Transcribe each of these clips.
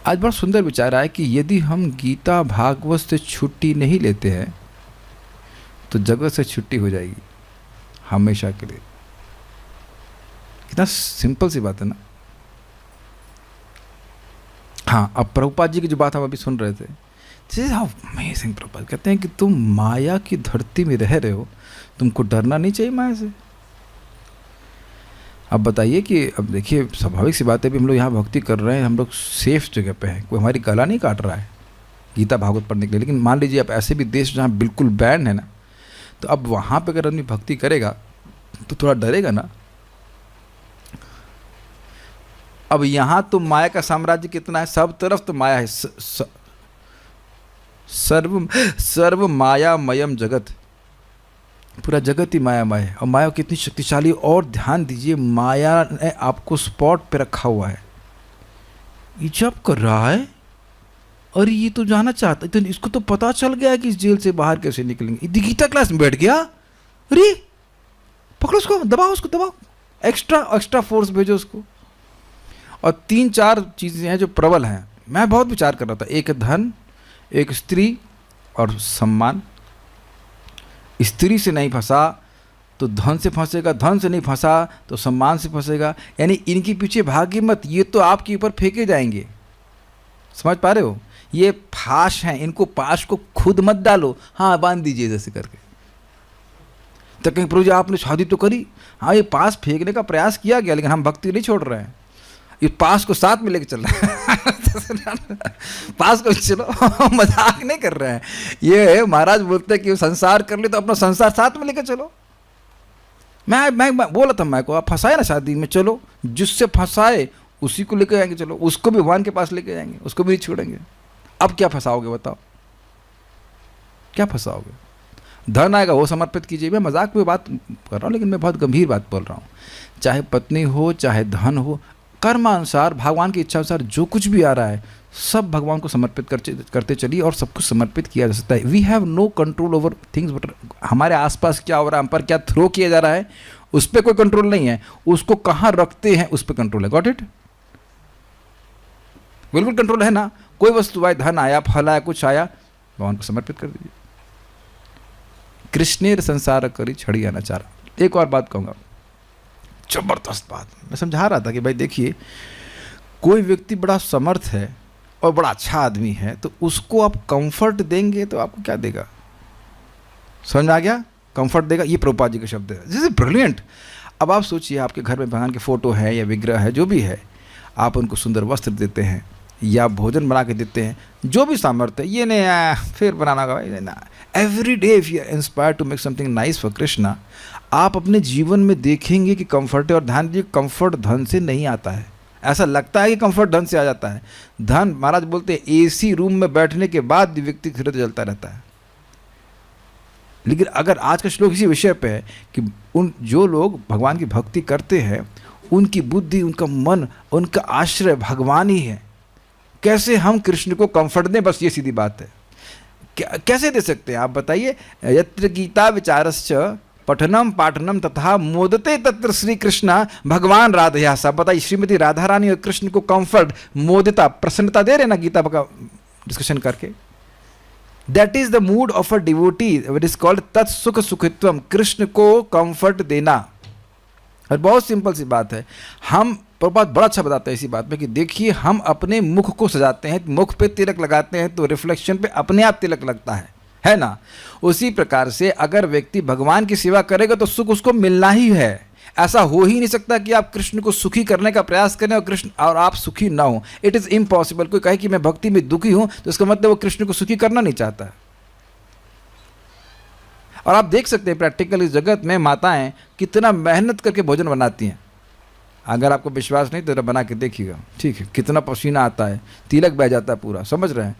आज बड़ा सुंदर विचार आया कि यदि हम गीता भागवत से छुट्टी नहीं लेते हैं तो जगत से छुट्टी हो जाएगी हमेशा के लिए। कितना सिंपल सी बात है ना। हाँ, अब प्रभुपाद जी की जो बात हम अभी सुन रहे थे, this is how amazing. Prabhupada कहते हैं कि तुम माया की धरती में रह रहे हो, तुमको डरना नहीं चाहिए माया से। अब बताइए कि अब देखिए स्वाभाविक सी बात है भी हम लोग यहाँ भक्ति कर रहे हैं, हम लोग सेफ जगह पे हैं, कोई हमारी गला नहीं काट रहा है गीता भागवत पढ़ने के लिए। लेकिन मान लीजिए आप ऐसे भी देश जहाँ बिल्कुल बैन है ना, तो अब वहाँ पे अगर आदमी भक्ति करेगा तो थोड़ा डरेगा ना। अब यहाँ तो माया का साम्राज्य कितना है, सब तरफ तो माया है। सर्व मायामयम जगत, पूरा जगत ही मायामय है। और माया कितनी शक्तिशाली। और ध्यान दीजिए, माया ने आपको स्पॉट पे रखा हुआ है। ये जब कर रहा है, अरे ये तो जाना चाहता है, तो इसको तो पता चल गया कि इस जेल से बाहर कैसे निकलेंगे। गीता क्लास में बैठ गया, अरे पकड़ो उसको, दबाओ उसको, दबाओ, एक्स्ट्रा फोर्स भेजो उसको। और 3-4 चीज़ें हैं जो प्रबल हैं। मैं बहुत विचार कर रहा था, एक धन, एक स्त्री और सम्मान। स्त्री से नहीं फंसा तो धन से फंसेगा, धन से नहीं फंसा तो सम्मान से फंसेगा। यानी इनके पीछे भागी मत, ये तो आपके ऊपर फेंके जाएंगे। समझ पा रहे हो? ये फाश हैं, इनको पाश को खुद मत डालो, हाँ बांध दीजिए जैसे करके। तो कहीं प्रभु जी आपने शादी तो करी, हाँ ये पास फेंकने का प्रयास किया गया, लेकिन हम भक्ति नहीं छोड़ रहे हैं, ये पास को साथ में लेके चल रहे हैं। पास को चलो, मजाक नहीं कर रहे हैं। ये महाराज बोलते हैं कि संसार कर ले तो अपना संसार साथ में लेके चलो। मैं बोला था, मैं को आप फंसाए ना शादी में, चलो जिससे फंसाए उसी को लेके जाएंगे, चलो उसको भी भगवान के पास लेके जाएंगे, उसको भी नहीं छोड़ेंगे। अब क्या फंसाओगे बताओ, क्या फंसाओगे? धन आएगा वो समर्पित कीजिए। मैं मजाक में बात कर रहा हूँ, लेकिन मैं बहुत गंभीर बात बोल रहा हूँ। चाहे पत्नी हो, चाहे धन हो, कर्मानुसार भगवान की इच्छा अनुसार जो कुछ भी आ रहा है सब भगवान को समर्पित करते चलिए, और सब कुछ समर्पित किया जा सकता है। We have no control over things, but हमारे आसपास क्या हो रहा है, हम पर क्या थ्रो किया जा रहा है, उस पर कोई कंट्रोल नहीं है। उसको कहाँ रखते हैं उस पर कंट्रोल है। Got it? बिल्कुल कंट्रोल है ना। कोई वस्तु आए, धन आया, फल आया, कुछ आया, भगवान को समर्पित कर दीजिए। कृष्णेर संसार करी छड़ी अनाचार। एक और बात कहूँगा, जबरदस्त बात। मैं समझा रहा था कि भाई देखिए, कोई व्यक्ति बड़ा समर्थ है और बड़ा अच्छा आदमी है, तो उसको आप कंफर्ट देंगे तो आपको क्या देगा? समझ में आ गया? कंफर्ट देगा। ये प्रभुपाद जी के शब्द है। This is brilliant. अब आप सोचिए, आपके घर में भगवान की फोटो है या विग्रह है, जो भी है, आप उनको सुंदर वस्त्र देते हैं या भोजन बना के देते हैं, जो भी सामर्थ्य है, ये नहीं फिर बनाना होगा भाई ना। Every day if you inspire to make something nice for Krishna, आप अपने जीवन में देखेंगे कि कंफर्ट है। और ध्यान दीजिए, कंफर्ट धन से नहीं आता है। ऐसा लगता है कि कंफर्ट धन से आ जाता है। धन, महाराज बोलते हैं, एसी रूम में बैठने के बाद व्यक्ति हृदय जलता रहता है। लेकिन अगर आज का श्लोक इसी विषय पे है कि उन जो लोग भगवान की भक्ति करते हैं, उनकी बुद्धि, उनका मन, उनका आश्रय भगवान ही है। कैसे हम कृष्ण को कंफर्ट दें? बस ये सीधी बात है। कैसे दे सकते हैं आप बताइए? यत्र गीता विचारश्च पठनम पाठनम तथा मोदते तत्र श्री कृष्ण भगवान राधया। सब बताइए, श्रीमती राधा रानी और कृष्ण को कंफर्ट, मोदिता, प्रसन्नता दे रहे ना गीता का डिस्कशन करके। That is the mood of a devotee, it is called तत्सुख सुखित्वम। कृष्ण को कंफर्ट देना। और बहुत सिंपल सी बात है। हम प्रभुपाद बड़ा अच्छा बताते हैं इसी बात में कि देखिए, हम अपने मुख को सजाते हैं, मुख पे तिलक लगाते हैं तो रिफ्लेक्शन पे अपने आप तिलक लगता है ना। उसी प्रकार से अगर व्यक्ति भगवान की सेवा करेगा तो सुख उसको मिलना ही है। ऐसा हो ही नहीं सकता कि आप कृष्ण को सुखी करने का प्रयास करें और आप सुखी ना हो। It is impossible. कोई कहे कि मैं भक्ति में दुखी हूं तो इसका मतलब वो कृष्ण को सुखी करना नहीं चाहता है। और आप देख सकते हैं प्रैक्टिकल इस जगत में माताएं कितना मेहनत करके भोजन बनाती हैं। अगर आपको विश्वास नहीं तो बना के देखिएगा, ठीक है? कितना पसीना आता है, तिलक बह जाता है पूरा, समझ रहे हैं?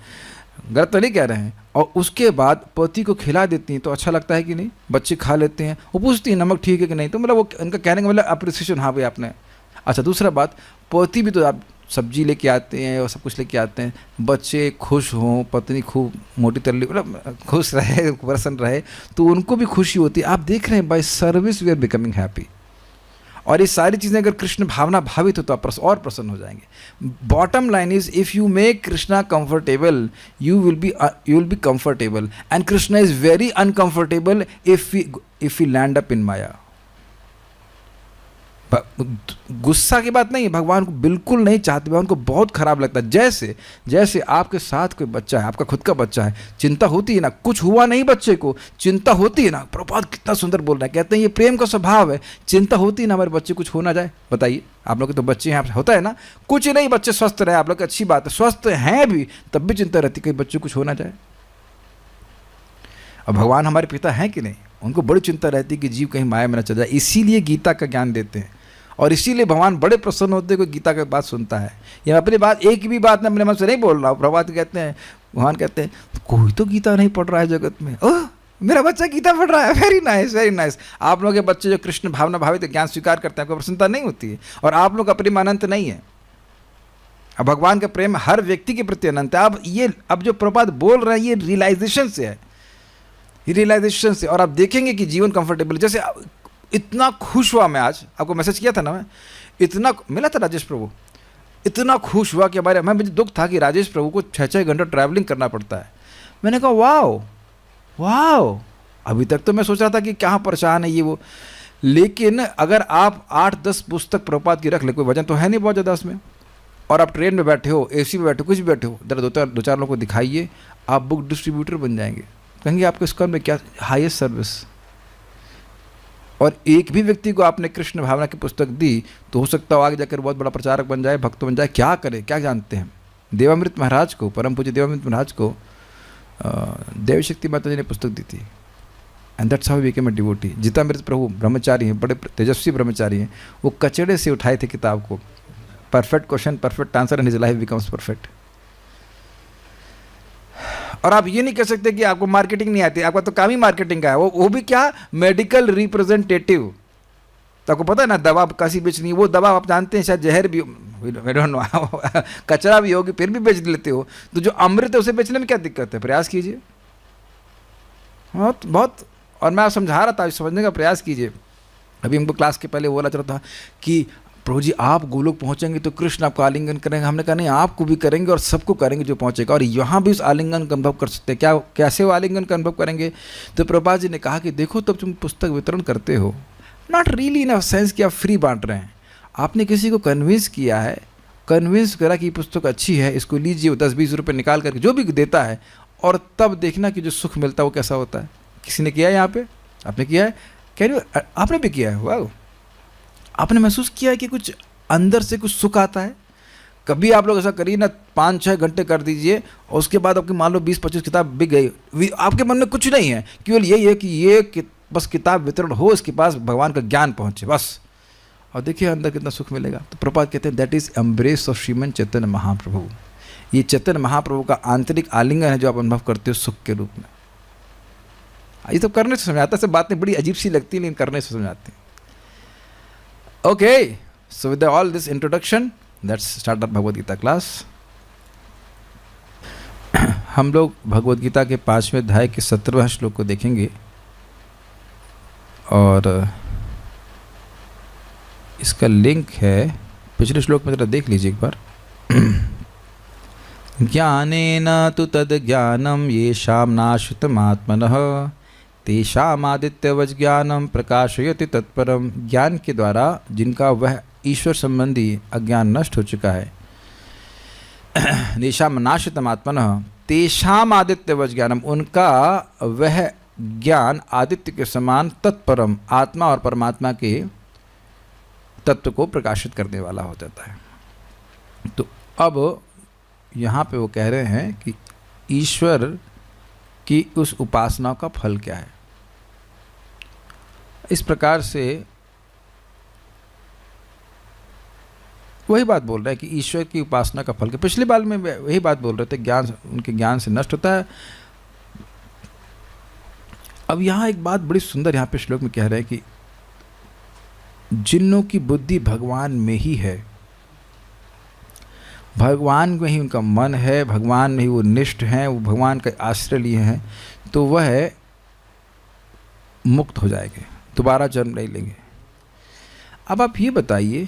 गलत तो नहीं कह रहे हैं। और उसके बाद पति को खिला देती हैं तो अच्छा लगता है कि नहीं? बच्चे खा लेते हैं, वो पूछती हैं नमक ठीक है कि नहीं, तो मतलब वो उनका कहने का मतलब अप्रिसिएशन, हाँ भाई आपने। अच्छा, दूसरा बात, पति भी तो आप सब्जी लेके आते हैं और सब कुछ लेके आते हैं, बच्चे खुश हों, पत्नी खूब मोटी तल्ली, मतलब खुश रहे, प्रसन्न रहे, तो उनको भी खुशी होती है। आप देख रहे हैं, by service we are becoming happy. और ये सारी चीज़ें अगर कृष्ण भावना भावित हो तो आप और प्रसन्न हो जाएंगे। Bottom line is, if you make Krishna comfortable you will be comfortable, and Krishna is very uncomfortable if you land up in maya. गुस्सा की बात नहीं है, भगवान को बिल्कुल नहीं चाहते, भगवान को बहुत खराब लगता है। जैसे आपके साथ कोई बच्चा है, आपका खुद का बच्चा है, चिंता होती है ना, कुछ हुआ नहीं बच्चे को, चिंता होती है ना। प्रभुपाद कितना सुंदर बोल रहा है, कहते हैं ये प्रेम का स्वभाव है, चिंता होती है ना हमारे बच्चे कुछ हो ना जाए। बताइए, आप लोग के तो बच्चे यहाँ होता है ना, कुछ नहीं, बच्चे स्वस्थ रहे, आप लोग की अच्छी बात है, स्वस्थ हैं भी, तब भी चिंता रहती कहीं बच्चे कुछ हो ना जाए। अब भगवान हमारे पिता हैं कि नहीं, उनको बड़ी चिंता रहती है कि जीव कहीं माया में न चल जाए, इसीलिए गीता का ज्ञान देते हैं, और इसीलिए भगवान बड़े प्रसन्न होते हैं कोई गीता की बात सुनता है। ये अपनी बात, एक भी बात मैं अपने मन से नहीं बोल रहा हूँ। प्रभात कहते हैं, भगवान कहते हैं कोई तो गीता नहीं पढ़ रहा है जगत में, ओह मेरा बच्चा गीता पढ़ रहा है, वेरी नाइस वेरी नाइस। आप लोग के बच्चे जो कृष्ण भावना भावित ज्ञान स्वीकार करते हैं, आपको प्रसन्नता नहीं होती है, और आप लोग का प्रेम अनंत नहीं है। अब भगवान का प्रेम हर व्यक्ति के प्रति अनंत है। अब जो प्रभात बोल रहे हैं ये रियलाइजेशन से है, रियलाइजेशन से। और आप देखेंगे कि जीवन कंफर्टेबल, जैसे इतना खुश हुआ मैं, आज आपको मैसेज किया था ना, मैं इतना मिला था राजेश प्रभु, इतना खुश हुआ कि हमारे मुझे दुख था कि राजेश प्रभु को 6-6 घंटा ट्रैवलिंग करना पड़ता है। मैंने कहा वाओ वाओ, अभी तक तो मैं सोच रहा था कि क्या परेशान है ये वो, लेकिन अगर आप 8-10 पुस्तक प्रभुपाद की रख ले, कोई वजन तो है नहीं बहुत ज़्यादा उसमें, और आप ट्रेन में बैठे हो, AC में बैठे हो, कुछ भी बैठे हो, जरा 2-4 लोगों को दिखाइए, आप बुक डिस्ट्रीब्यूटर बन जाएंगे। कहेंगे आपके स्कूल में क्या हाईएस्ट सर्विस। और एक भी व्यक्ति को आपने कृष्ण भावना की पुस्तक दी तो हो सकता हो आगे जाकर बहुत बड़ा प्रचारक बन जाए, भक्त बन जाए, क्या करे, क्या जानते हैं। देवामृत महाराज को, परम पूज्य देवामृत महाराज को देव शक्ति माता जी ने पुस्तक दी थी, and that's how he became a devotee. Jitamrit Prabhu ब्रह्मचारी हैं, बड़े तेजस्वी ब्रह्मचारी हैं, वो कचड़े से उठाए थे किताब को, perfect question perfect answer, and his life becomes perfect. और आप ये नहीं कह सकते कि आपको मार्केटिंग नहीं आती, आपका तो काम ही मार्केटिंग का है। वो भी क्या, मेडिकल रिप्रेजेंटेटिव। तो आपको पता है ना, दवा कैसी बेचनी है, वो दवा आप जानते हैं, शायद जहर भी, कचरा भी होगी, फिर भी बेच लेते हो। तो जो अमृत है उसे बेचने में क्या दिक्कत है, प्रयास कीजिए बहुत। और मैं आप समझा रहा था, समझने का प्रयास कीजिए। अभी हमको क्लास के पहले बोला चल रहा था कि प्रभु जी आप गोलोक पहुंचेंगे तो कृष्ण आपको आलिंगन करेंगे। हमने कहा नहीं, आपको भी करेंगे और सबको करेंगे जो पहुंचेगा, और यहाँ भी उस आलिंगन का अनुभव कर सकते हैं। क्या, कैसे वो आलिंगन का अनुभव करेंगे? तो प्रभुपाद जी ने कहा कि देखो, तब तुम पुस्तक वितरण करते हो, not really in a sense कि आप फ्री बांट रहे हैं, आपने किसी को कन्विंस किया है, कन्विंस करा कि पुस्तक अच्छी है, इसको लीजिए, 10-20 रुपये निकाल करके जो भी देता है, और तब देखना कि जो सुख मिलता है वो कैसा होता है। किसी ने किया है यहाँ पे? आपने किया है? कह आपने भी किया है? वाह, आपने महसूस किया है कि कुछ अंदर से कुछ सुख आता है? कभी आप लोग ऐसा करिए ना, 5-6 घंटे कर दीजिए, और उसके बाद आपकी मान लो 20-25 किताब बिक गई, आपके मन में कुछ नहीं है, केवल यही है कि ये बस किताब वितरण हो, इसके पास भगवान का ज्ञान पहुँचे बस, और देखिए अंदर कितना सुख मिलेगा। तो प्रभुपाद कहते हैं दैट इज़ एम्ब्रेस ऑफ श्रीमन चैतन्य महाप्रभु। ये चैतन्य महाप्रभु का आंतरिक आलिंगन है जो आप अनुभव करते हो सुख के रूप में। ये तो करने से समझ आता है, सब बातें बड़ी अजीब सी लगती है, लेकिन करने से समझ आती हैं। Okay, so with all this introduction, let's start our Bhagavad Gita class. हम लोग भगवद गीता के 5वें अध्याय के 17वें श्लोक को देखेंगे, और इसका लिंक है पिछले श्लोक में, जरा देख लीजिए एक बार। ज्ञानेन तु तद ज्ञानम येषां नाश्रितमात्मनः तेषामादित्यवज् ज्ञानम प्रकाशयति तत्परम। ज्ञान के द्वारा जिनका वह ईश्वर संबंधी अज्ञान नष्ट हो चुका है, तेषां नाश्रितमात्मनः तेषाम आदित्यवज् ज्ञानम, उनका वह ज्ञान आदित्य के समान तत्परम, आत्मा और परमात्मा के तत्व को प्रकाशित करने वाला हो जाता है। तो अब यहाँ पे वो कह रहे हैं कि ईश्वर कि उस उपासना का फल क्या है। इस प्रकार से वही बात बोल रहे हैं कि ईश्वर की उपासना का फल क्या। पिछली बार में वही बात बोल रहे थे, ज्ञान उनके ज्ञान से नष्ट होता है। अब यहाँ एक बात बड़ी सुंदर यहाँ पे श्लोक में कह रहे हैं कि जिन लोगों की बुद्धि भगवान में ही है, भगवान में ही उनका मन है, भगवान में ही वो निष्ठ हैं, वो भगवान का आश्रय लिए हैं, तो वह मुक्त हो जाएंगे, दोबारा जन्म नहीं लेंगे। अब आप ये बताइए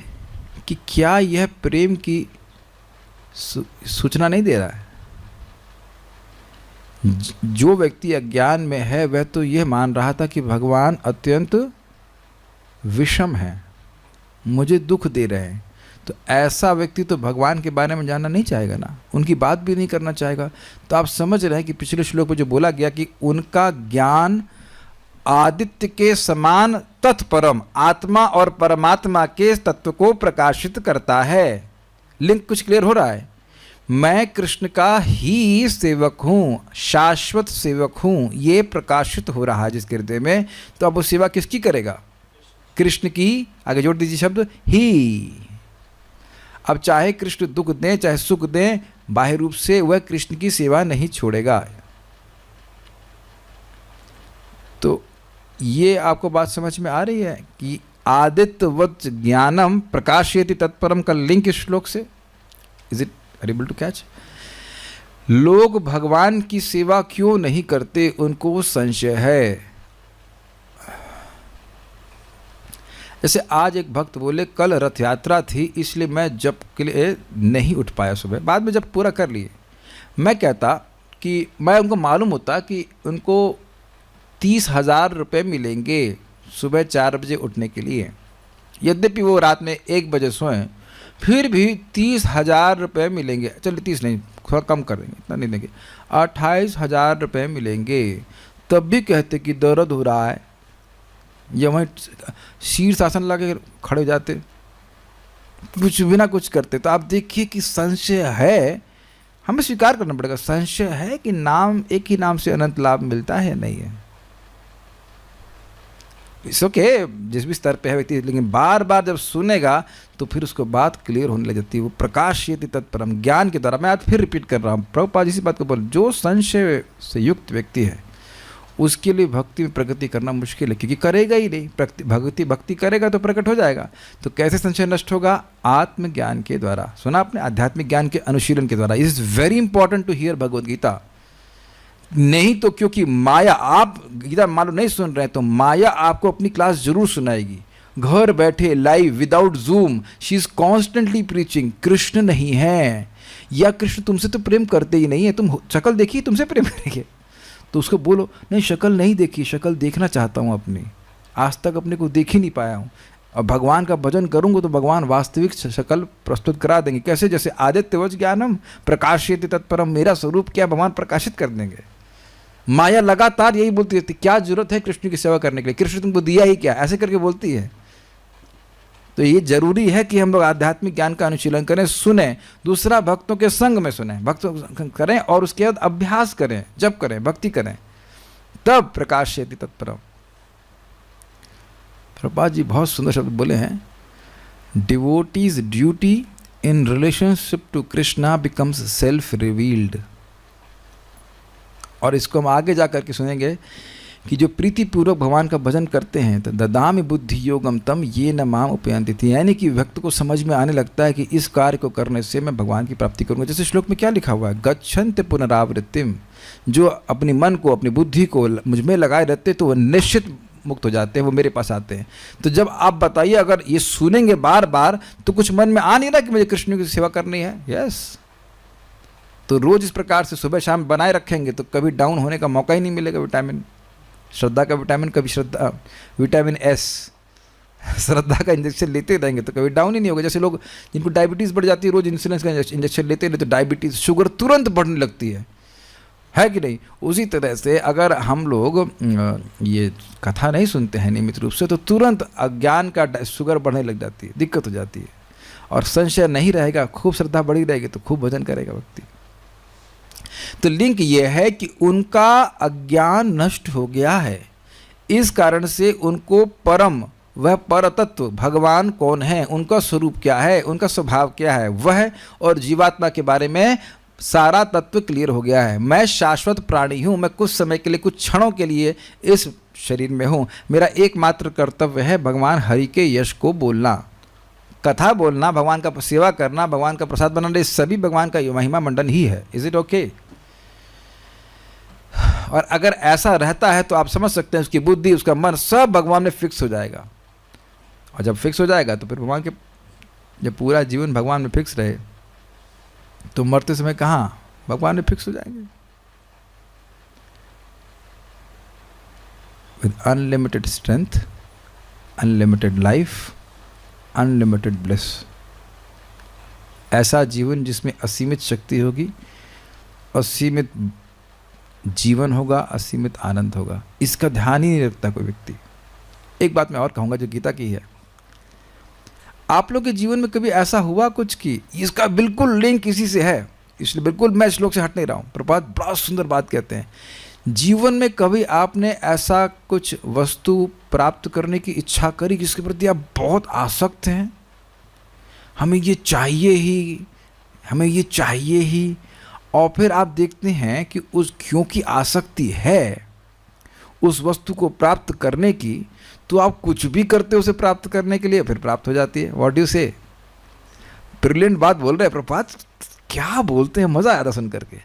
कि क्या यह प्रेम की सूचना नहीं दे रहा है? जो व्यक्ति अज्ञान में है वह तो यह मान रहा था कि भगवान अत्यंत विषम है, मुझे दुख दे रहे हैं। तो ऐसा व्यक्ति तो भगवान के बारे में जानना नहीं चाहेगा ना, उनकी बात भी नहीं करना चाहेगा। तो आप समझ रहे हैं कि पिछले श्लोक में जो बोला गया कि उनका ज्ञान आदित्य के समान तत्परम आत्मा और परमात्मा के तत्व को प्रकाशित करता है। लिंक कुछ क्लियर हो रहा है? मैं कृष्ण का ही सेवक हूँ, शाश्वत सेवक हूँ, ये प्रकाशित हो रहा है जिसके हृदय में। तो अब वो सेवा किसकी करेगा? कृष्ण की। आगे जोड़ दीजिए शब्द ही। अब चाहे कृष्ण दुख दें चाहे सुख दें, बाह्य रूप से वह कृष्ण की सेवा नहीं छोड़ेगा। तो ये आपको बात समझ में आ रही है कि आदित्यवत ज्ञानम प्रकाशयति तत्परम का लिंक इस श्लोक से। Is it able to catch? लोग भगवान की सेवा क्यों नहीं करते, उनको संशय है। जैसे आज एक भक्त बोले कल रथ यात्रा थी इसलिए मैं जप के लिए नहीं उठ पाया सुबह, बाद में जब पूरा कर लिए। मैं कहता कि मैं उनको मालूम होता कि उनको 30,000 रुपये मिलेंगे सुबह 4 बजे उठने के लिए, यद्यपि वो रात में 1 बजे सोएं, फिर भी 30,000 रुपये मिलेंगे। चलिए 30 नहीं, थोड़ा कम कर देंगे, इतना नहीं देंगे, 28,000 रुपये मिलेंगे। तब भी कहते कि दर्द हो रहा है, या वहीं शीर्षासन लगे खड़े हो जाते, कुछ बिना कुछ करते। तो आप देखिए कि संशय है, हमें स्वीकार करना पड़ेगा, संशय है कि नाम, एक ही नाम से अनंत लाभ मिलता है, नहीं है। इस ओके जिस भी स्तर पे है व्यक्ति, लेकिन बार बार जब सुनेगा तो फिर उसको बात क्लियर होने लग जाती है। वो प्रकाशयति तत्परम, ज्ञान के द्वारा। मैं आज फिर रिपीट कर रहा हूँ, प्रभुपाद इसी बात को बोल, जो संशय से युक्त व्यक्ति है उसके लिए भक्ति में प्रगति करना मुश्किल है, क्योंकि करेगा ही नहीं। भक्ति करेगा तो प्रकट हो जाएगा। तो कैसे संशय नष्ट होगा? आत्मज्ञान के द्वारा। सुना आपने? आध्यात्मिक ज्ञान के अनुशीलन के द्वारा। It is very important to hear Bhagavad Gita. नहीं तो क्योंकि माया, आप गीता मालूम नहीं सुन रहे हैं तो माया आपको अपनी क्लास जरूर सुनाएगी, घर बैठे live without zoom. She is constantly preaching Krishna नहीं है, या कृष्ण तुमसे तो प्रेम करते ही नहीं है, तुम शक्ल देखी तुमसे प्रेम करेंगे। तो उसको बोलो नहीं शक्ल नहीं देखी, शक्ल देखना चाहता हूँ अपनी, आज तक अपने को देख ही नहीं पाया हूँ। और भगवान का भजन करूँगा तो भगवान वास्तविक शक्ल प्रस्तुत करा देंगे। कैसे? जैसे आदित्यवच ज्ञानम प्रकाशयति तत्परम, मेरा स्वरूप क्या भगवान प्रकाशित कर देंगे। माया लगातार यही बोलती रहती, क्या जरूरत है कृष्ण की सेवा करने के लिए, कृष्ण तुमको दिया ही क्या, ऐसे करके बोलती है। तो ये जरूरी है कि हम लोग आध्यात्मिक ज्ञान का अनुशीलन करें, सुने, दूसरा भक्तों के संग में सुने, भक्त करें और उसके बाद अभ्यास करें, जप करें, भक्ति करें, तब प्रकाशयति तत्परम। प्रभुपाद जी बहुत सुंदर शब्द बोले हैं, devotees duty in relationship to Krishna becomes self revealed. और इसको हम आगे जा करके सुनेंगे कि जो प्रीतिपूर्वक भगवान का भजन करते हैं तो ददामि बुद्धि योगम तम ये न माम उपयंति थी, यानी कि भक्त को समझ में आने लगता है कि इस कार्य को करने से मैं भगवान की प्राप्ति करूंगा। जैसे श्लोक में क्या लिखा हुआ है, गच्छन्ति पुनरावृत्तिम, जो अपनी मन को अपनी बुद्धि को मुझ में लगाए रहते तो वह निश्चित मुक्त हो जाते हैं, वो मेरे पास आते हैं। तो जब आप बताइए अगर ये सुनेंगे बार बार तो कुछ मन में आ नहीं रहा कि मुझे कृष्ण की सेवा करनी है। यस, तो रोज इस प्रकार से सुबह शाम बनाए रखेंगे तो कभी डाउन होने का मौका ही नहीं मिलेगा। विटामिन, श्रद्धा का विटामिन, कभी श्रद्धा विटामिन एस, श्रद्धा का इंजेक्शन लेते रहेंगे तो कभी डाउन ही नहीं होगा। जैसे लोग जिनको डायबिटीज़ बढ़ जाती है, रोज इंसुलिन का इंजेक्शन लेते रहे तो डायबिटीज़, शुगर तुरंत बढ़ने लगती है कि नहीं। उसी तरह से अगर हम लोग ये कथा नहीं सुनते हैं नियमित रूप से तो तुरंत अज्ञान का शुगर बढ़ने लग जाती है, दिक्कत हो जाती है। और संशय नहीं रहेगा, खूब श्रद्धा बढ़ी रहेगी तो खूब भजन करेगा व्यक्ति। तो लिंक ये है कि उनका अज्ञान नष्ट हो गया है, इस कारण से उनको परम, वह परतत्व भगवान कौन है, उनका स्वरूप क्या है, उनका स्वभाव क्या है, वह और जीवात्मा के बारे में सारा तत्व क्लियर हो गया है। मैं शाश्वत प्राणी हूँ, मैं कुछ समय के लिए, कुछ क्षणों के लिए इस शरीर में हूँ। मेरा एकमात्र कर्तव्य है भगवान हरि के यश को बोलना, कथा बोलना, भगवान का सेवा करना, भगवान का प्रसाद बनाना, ये सभी भगवान का महिमा मंडन ही है। Is it okay? और अगर ऐसा रहता है तो आप समझ सकते हैं उसकी बुद्धि, उसका मन सब भगवान में फिक्स हो जाएगा। और जब फिक्स हो जाएगा तो फिर भगवान के, जब पूरा जीवन भगवान में फिक्स रहे तो मरते समय कहाँ भगवान में फिक्स हो जाएंगे। With unlimited strength, unlimited life, unlimited bliss. ऐसा जीवन जिसमें असीमित शक्ति होगी, असीमित जीवन होगा, असीमित आनंद होगा। इसका ध्यान ही नहीं रखता कोई व्यक्ति। एक बात मैं और कहूँगा जो गीता की है, आप लोग के जीवन में कभी ऐसा हुआ कुछ कि इसका बिल्कुल लिंक इसी से है, इसलिए बिल्कुल मैं श्लोक से हट नहीं रहा हूँ, प्रभुपाद बड़ा सुंदर बात कहते हैं, जीवन में कभी आपने ऐसा कुछ वस्तु प्राप्त करने की इच्छा करी जिसके प्रति आप बहुत आसक्त हैं, हमें ये चाहिए ही, हमें ये चाहिए ही, और फिर आप देखते हैं कि उस क्योंकि आसक्ति है उस वस्तु को प्राप्त करने की, तो आप कुछ भी करते हो उसे प्राप्त करने के लिए, फिर प्राप्त हो जाती है। व्हाट डू से? ब्रिलियंट बात बोल रहे हैं प्रभुपाद, क्या बोलते हैं, मज़ा आया था सुन करके।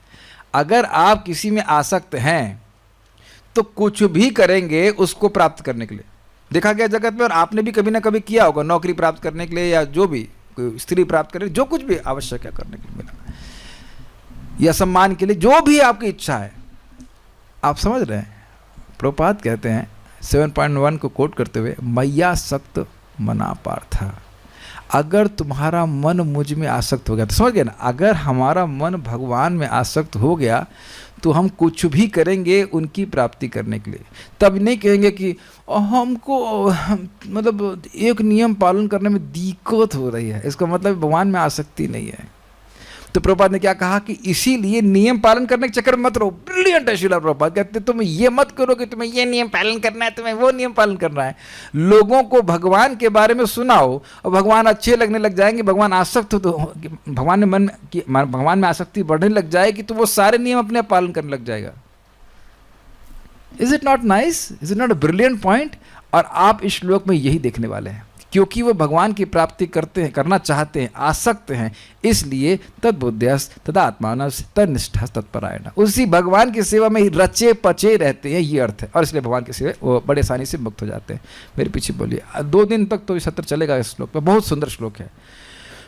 अगर आप किसी में आसक्त हैं तो कुछ भी करेंगे उसको प्राप्त करने के लिए। देखा गया जगत में, और आपने भी कभी ना कभी किया होगा, नौकरी प्राप्त करने के लिए या जो भी, कोई स्त्री प्राप्त करने, जो कुछ भी आवश्यक है करने के लिए मिला, या सम्मान के लिए, जो भी आपकी इच्छा है। आप समझ रहे हैं? प्रभुपाद कहते हैं 7.1 को कोट करते हुए, मैया सक्त मना पार्था। अगर तुम्हारा मन मुझ में आसक्त हो गया, तो समझ गए ना, अगर हमारा मन भगवान में आसक्त हो गया तो हम कुछ भी करेंगे उनकी प्राप्ति करने के लिए। तब नहीं कहेंगे कि हमको मतलब एक नियम पालन करने में दिक्कत हो रही है, इसका मतलब भगवान में आसक्ति नहीं है। तो प्रभुपाद ने क्या कहा कि इसीलिए नियम पालन करने के चक्कर में मत रहो। ब्रिलियंट है श्रील प्रभुपाद, कहते तुम ये मत करो कि तुम्हें ये नियम पालन करना है, तुम्हें वो नियम पालन करना है। लोगों को भगवान के बारे में सुनाओ और भगवान अच्छे लगने लग जाएंगे, भगवान आसक्त हो तो भगवान में आसक्ति बढ़ने लग जाएगी, तो वो सारे नियम अपने पालन करने लग जाएगा। Is it not nice? Is it not a brilliant point? और आप इस श्लोक में यही देखने वाले हैं, क्योंकि वो भगवान की प्राप्ति करते हैं, करना चाहते हैं, आसक्त हैं, इसलिए तद्बुद्ध्यस तदात्मानस तन्निष्ठा तत्परायण, उसी भगवान की सेवा में ही रचे पचे रहते हैं, ये अर्थ है। और इसलिए भगवान की सेवा वो बड़े आसानी से मुक्त हो जाते हैं। मेरे पीछे बोलिए, 2 दिन तक तो ये सत्र चलेगा इस श्लोक में, बहुत सुंदर श्लोक है।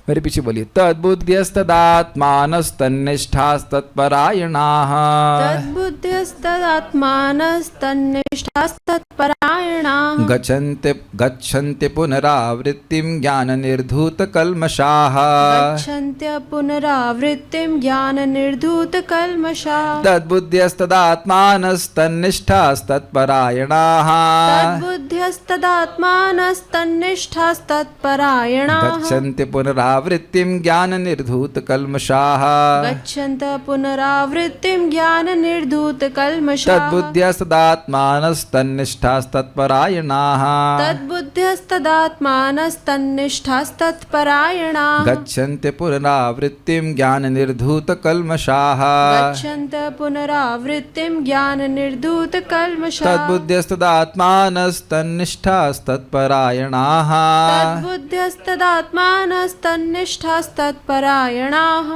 मेरे पीछे बोलिए, तद्बुद्ध्यस्तदात्मानस्तन्निष्ठास्तत्परायणाः, तद्बुद्ध्यस्तदात्मानस्तन्निष्ठास्तत्परायणाः, गच्छन्ति पुनरावृत्तिं ज्ञाननिर्धूतकल्मषाः, गच्छन्त्य पुनरावृत्तिं ज्ञाननिर्धूतकल्मषाः, तद्बुद्ध्यस्तदात्मानस्तन्निष्ठास्तत्परायणाः, तद्बुद्ध्यस्तदात्मानस्तन्निष्ठास्तत्परायणाः, गच्छन्ति पुनरावृत्तिं ज्ञाननिर्धूतकल्मषाः, गच्छन्तः पुनरावृत्तिं ज्ञाननिर्धूतकल्मषाः, तद्बुद्ध्यस्तदात्मानस्तन्निष्ठास्तत्परायणाः, तद्बुद्ध्यस्तदात्मानस्तन्निष्ठास्तत्परायणाः, गच्छन्ति पुनरावृत्तिं ज्ञाननिर्धूतकल्मषाः, गच्छन्तः पुनरावृत्तिं ज्ञाननिर्धूतकल्मषाः, तद्बुद्ध्यस्तदात्मानस्तन्निष्ठास्तत्परायणाः, तद्बुद्ध्यस्तदात्मानस्तन्निष्ठास्तत्परायणाः,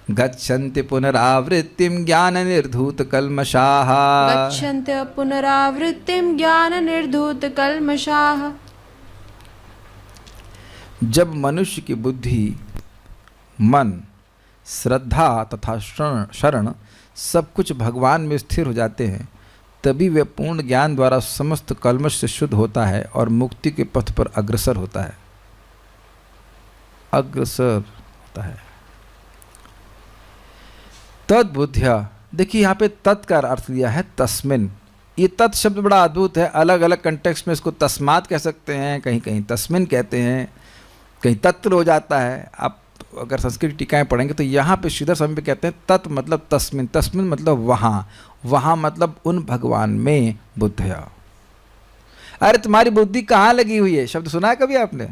गच्छन्ति पुनरावृत्तिं ज्ञाननिर्धूतकल्मषाः, गच्छन्त्यः पुनरावृत्तिं ज्ञाननिर्धूतकल्मषाः। जब मनुष्य की बुद्धि, मन, श्रद्धा तथा शरण सब कुछ भगवान में स्थिर हो जाते हैं, तभी वह पूर्ण ज्ञान द्वारा समस्त कल्मश से शुद्ध होता है और मुक्ति के पथ पर अग्रसर होता है, अग्रसर होता है। तद्बुद्ध्या, देखिए यहाँ पे तत् का अर्थ दिया है तस्मिन। ये तत् शब्द बड़ा अद्भुत है, अलग अलग कंटेक्स्ट में इसको तस्मात कह सकते हैं, कहीं कहीं तस्मिन कहते हैं, कहीं तत्र हो जाता है। आप अगर संस्कृत टीकाएं पढ़ेंगे तो यहाँ पे श्रीधर स्वामी पे कहते हैं तत् मतलब तस्मिन, तस्मिन मतलब वहाँ, वहाँ मतलब उन भगवान में बुद्धया। अरे तुम्हारी बुद्धि कहाँ लगी हुई है, शब्द सुना है कभी आपने?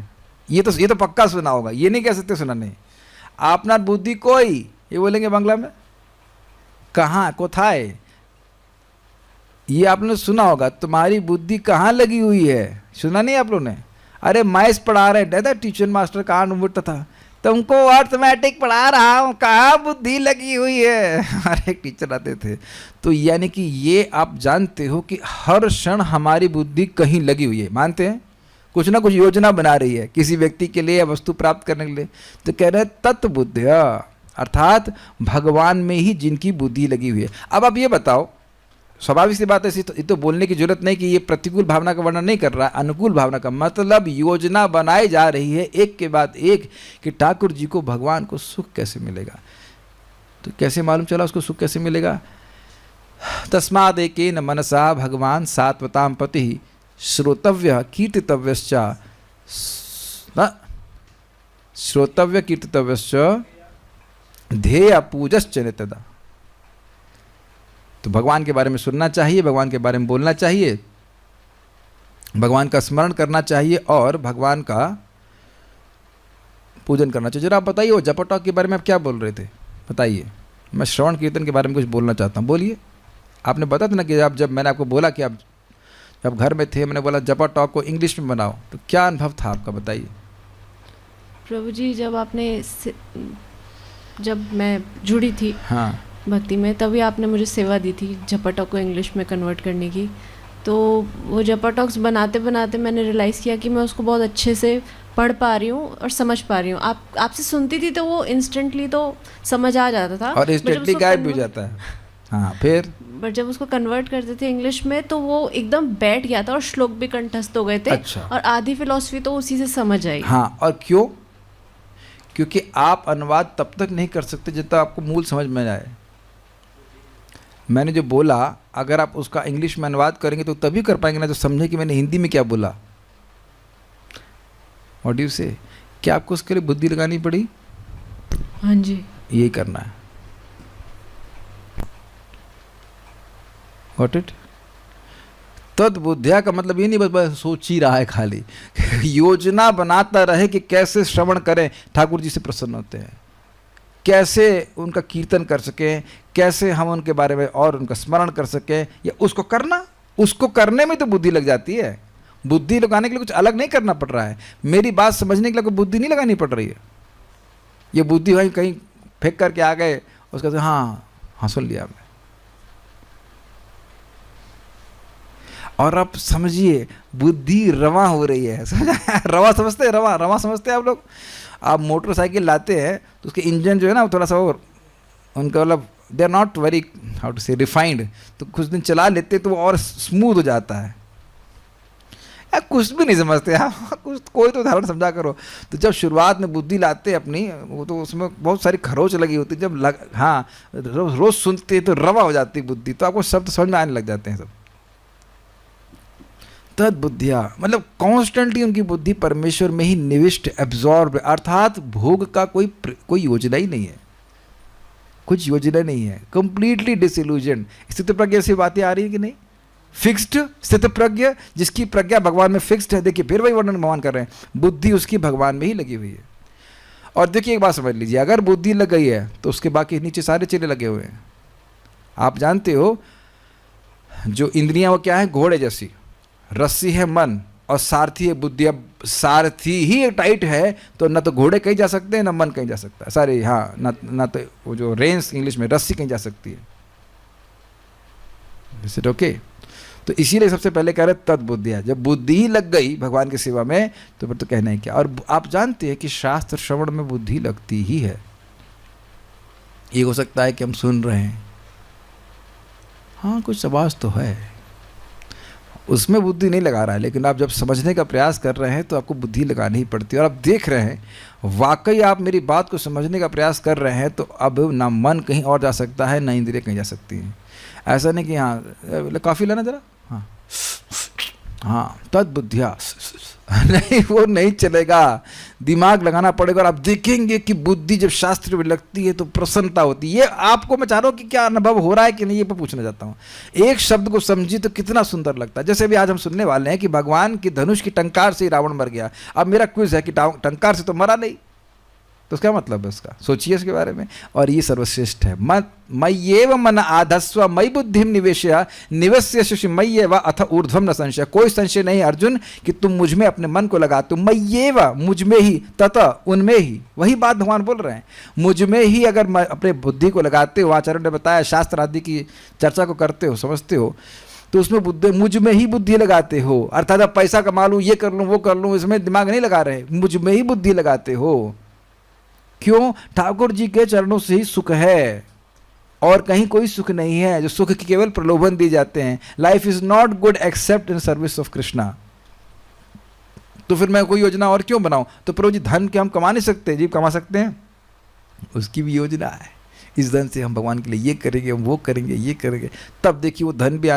ये तो पक्का सुना होगा, ये नहीं कह सकते सुना नहीं। आपना बुद्धि कोई, ये बोलेंगे बांग्ला में, कहाँ कोथाए, ये आपने सुना होगा। तुम्हारी बुद्धि कहाँ लगी हुई है, सुना नहीं आप लोगों ने? अरे मैथ्स पढ़ा रहे हैं, टीचर मास्टर कहाँ उठता था, तुमको अर्थमेटिक पढ़ा रहा हूँ, कहाँ बुद्धि लगी हुई है। हर एक टीचर आते थे। तो यानी कि ये आप जानते हो कि हर क्षण हमारी बुद्धि कहीं लगी हुई है, मानते हैं? कुछ ना कुछ योजना बना रही है किसी व्यक्ति के लिए या वस्तु प्राप्त करने के लिए। तो कह रहे हैं तत्बुद्ध्या, अर्थात भगवान में ही जिनकी बुद्धि लगी हुई है। अब आप ये बताओ, स्वाभाविक सी बात है, ये तो बोलने की जरूरत नहीं कि ये प्रतिकूल भावना का वर्णन नहीं कर रहा है, अनुकूल भावना का मतलब योजना बनाई जा रही है एक के बाद एक कि ठाकुर जी को भगवान को सुख कैसे मिलेगा। तो कैसे मालूम चला उसको सुख कैसे मिलेगा? तस्माद एकेन मनसा भगवान सात्वताम पति श्रोतव्य कीर्तितव्यश्च, श्रोतव्य कीर्तितव्यश्च ध्येय पूजश्च नित्यदा। तो भगवान के बारे में सुनना चाहिए, भगवान के बारे में बोलना चाहिए, भगवान का स्मरण करना चाहिए और भगवान का पूजन करना चाहिए। जरा आप बताइए वो जपटॉक के बारे में आप क्या बोल रहे थे, बताइए। मैं श्रवण कीर्तन के बारे में कुछ बोलना चाहता हूँ, बोलिए। आपने बताया था ना कि आप जब मैंने आपको बोला कि आप जब घर में थे, मैंने बोला जपटॉक को इंग्लिश में बनाओ, तो क्या अनुभव था आपका, बताइए। प्रभु जी, जब मैं जुड़ी थी हाँ भक्ति में, तभी आपने मुझे सेवा दी थी जपटॉक को इंग्लिश में कन्वर्ट करने की। तो वो जपटॉक्स बनाते बनाते मैंने रियलाइज़ किया कि मैं उसको बहुत अच्छे से पढ़ पा रही हूँ और समझ पा रही हूँ। आपसे सुनती थी तो वो इंस्टेंटली तो समझ आ जाता था और इंस्टेंटली गायब भी हो जाता है। हाँ, फिर बट जब उसको कन्वर्ट करते थे इंग्लिश में तो वो एकदम बैठ गया था और श्लोक भी कंठस्थ हो गए थे। अच्छा। और आधी फिलॉसफी तो उसी से समझ आई। हाँ, और क्यों? क्योंकि आप अनुवाद तब तक नहीं कर सकते जब तक आपको मूल समझ में आए। मैंने जो बोला, अगर आप उसका इंग्लिश में अनुवाद करेंगे तो तभी कर पाएंगे ना, तो समझे कि मैंने हिंदी में क्या बोला। व्हाट डू यू से? क्या आपको उसके लिए बुद्धि लगानी पड़ी? हाँ जी, यही करना है। Got it? तद्बुद्ध्या का मतलब ये नहीं बस सोच ही रहा है खाली योजना बनाता रहे कि कैसे श्रवण करें, ठाकुर जी से प्रसन्न होते हैं, कैसे उनका कीर्तन कर सकें, कैसे हम उनके बारे में और उनका स्मरण कर सकें, या उसको करना, उसको करने में तो बुद्धि लग जाती है। बुद्धि लगाने के लिए कुछ अलग नहीं करना पड़ रहा है। मेरी बात समझने के लिए कोई बुद्धि नहीं लगानी पड़ रही है। ये बुद्धि वहीं कहीं फेंक करके आ गए, उसका तो हाँ सुन लिया आपने। और आप समझिए बुद्धि रवा हो रही है। रवा समझते हैं? रवा समझते हैं आप लोग? आप मोटरसाइकिल लाते हैं तो उसके इंजन जो है ना थोड़ा सा और उनका मतलब they are not very how to say refined, तो कुछ दिन चला लेते तो वो और स्मूथ हो जाता है। या कुछ भी नहीं समझते आप, कुछ कोई तो उदाहरण समझा करो। तो जब शुरुआत में बुद्धि लाते अपनी, वो तो उसमें बहुत सारी खरोच लगी होती, जब रोज सुनते तो रवा हो जाती बुद्धि, तो आपको शब्द समझ में आने लग जाते हैं सब। तद्बुद्धिया मतलब कॉन्स्टेंटली उनकी बुद्धि परमेश्वर में ही निविष्ट, एब्जॉर्ब, अर्थात भोग का कोई योजना ही नहीं है, कुछ योजना नहीं है, कंप्लीटली डिसइल्यूजन। स्थित प्रज्ञा से बातें आ रही है कि नहीं? फिक्स्ड स्थित प्रज्ञा, जिसकी प्रज्ञा भगवान में फिक्स्ड है। देखिए फिर वही वर्णन भगवान कर रहे हैं, बुद्धि उसकी भगवान में ही लगी हुई है। और देखिए एक बात समझ लीजिए, अगर बुद्धि लग गई है तो उसके बाकी नीचे सारे चेले लगे हुए हैं। आप जानते हो जो इंद्रियां वो क्या है? घोड़े जैसी, रस्सी है मन और सारथी है बुद्धि। अब सारथी ही टाइट है तो ना तो घोड़े कहीं जा सकते हैं ना मन कहीं जा सकता है, सारे ना तो वो जो रेंस इंग्लिश में रस्सी कहीं जा सकती है। Is it okay? तो इसीलिए सबसे पहले कह रहे तद्बुद्धिया, जब बुद्धि ही लग गई भगवान की सेवा में तो फिर तो कहना ही क्या। और आप जानते हैं कि शास्त्र श्रवण में बुद्धि लगती ही है। ये हो सकता है कि हम सुन रहे हैं, हाँ कुछ आवाज़ तो है, उसमें बुद्धि नहीं लगा रहा है, लेकिन आप जब समझने का प्रयास कर रहे हैं तो आपको बुद्धि लगानी ही पड़ती है। और आप देख रहे हैं वाकई आप मेरी बात को समझने का प्रयास कर रहे हैं, तो अब ना मन कहीं और जा सकता है ना इंद्रिय कहीं जा सकती हैं। ऐसा नहीं कि हाँ कॉफ़ी लेना जरा, हाँ तद्बुद्धिया, नहीं वो नहीं चलेगा, दिमाग लगाना पड़ेगा। और आप देखेंगे कि बुद्धि जब शास्त्र में लगती है तो प्रसन्नता होती है। ये आपको मैं चाह रहा हूँ कि क्या अनुभव हो रहा है कि नहीं, ये मैं पूछना चाहता हूँ। एक शब्द को समझी तो कितना सुंदर लगता है। जैसे भी आज हम सुनने वाले हैं कि भगवान की धनुष की टंकार से ही रावण मर गया। अब मेरा क्विज है कि टंकार से तो मरा नहीं, तो उसका मतलब है उसका, सोचिए इसके बारे में। और ये सर्वश्रेष्ठ है। मय्येव मन आधस्व मयि बुद्धिम निवेशय निवेश्य मय्येव अथ ऊर्ध्वम न संशय। कोई संशय नहीं अर्जुन कि तुम मुझ में अपने मन को लगाते हो। मय्येव मुझ में ही, तथा उनमें ही, वही बात भगवान बोल रहे हैं। मुझ में ही अगर अपने बुद्धि को लगाते हो, आचार्य ने बताया शास्त्र आदि की चर्चा को करते हो, समझते हो, तो उसमें बुद्धि, मुझ में ही बुद्धि लगाते हो, अर्थात अब पैसा कमा लूँ, ये कर लूँ, वो कर लूँ, इसमें दिमाग नहीं लगा रहे, मुझ में ही बुद्धि लगाते हो। क्यों? ठाकुर जी के चरणों से ही सुख है और कहीं कोई सुख नहीं है, जो सुख की केवल प्रलोभन दिए जाते हैं। Life is not good accept in service of Krishna. तो फिर मैं कोई योजना और क्यों बनाऊं? तो प्रभु जी धन के हम कमा नहीं सकते? जी कमा सकते हैं, उसकी भी योजना है। इस धन से हम भगवान के लिए ये करेंगे, हम वो करेंगे, ये करेंगे, तब देखिए वो धन भी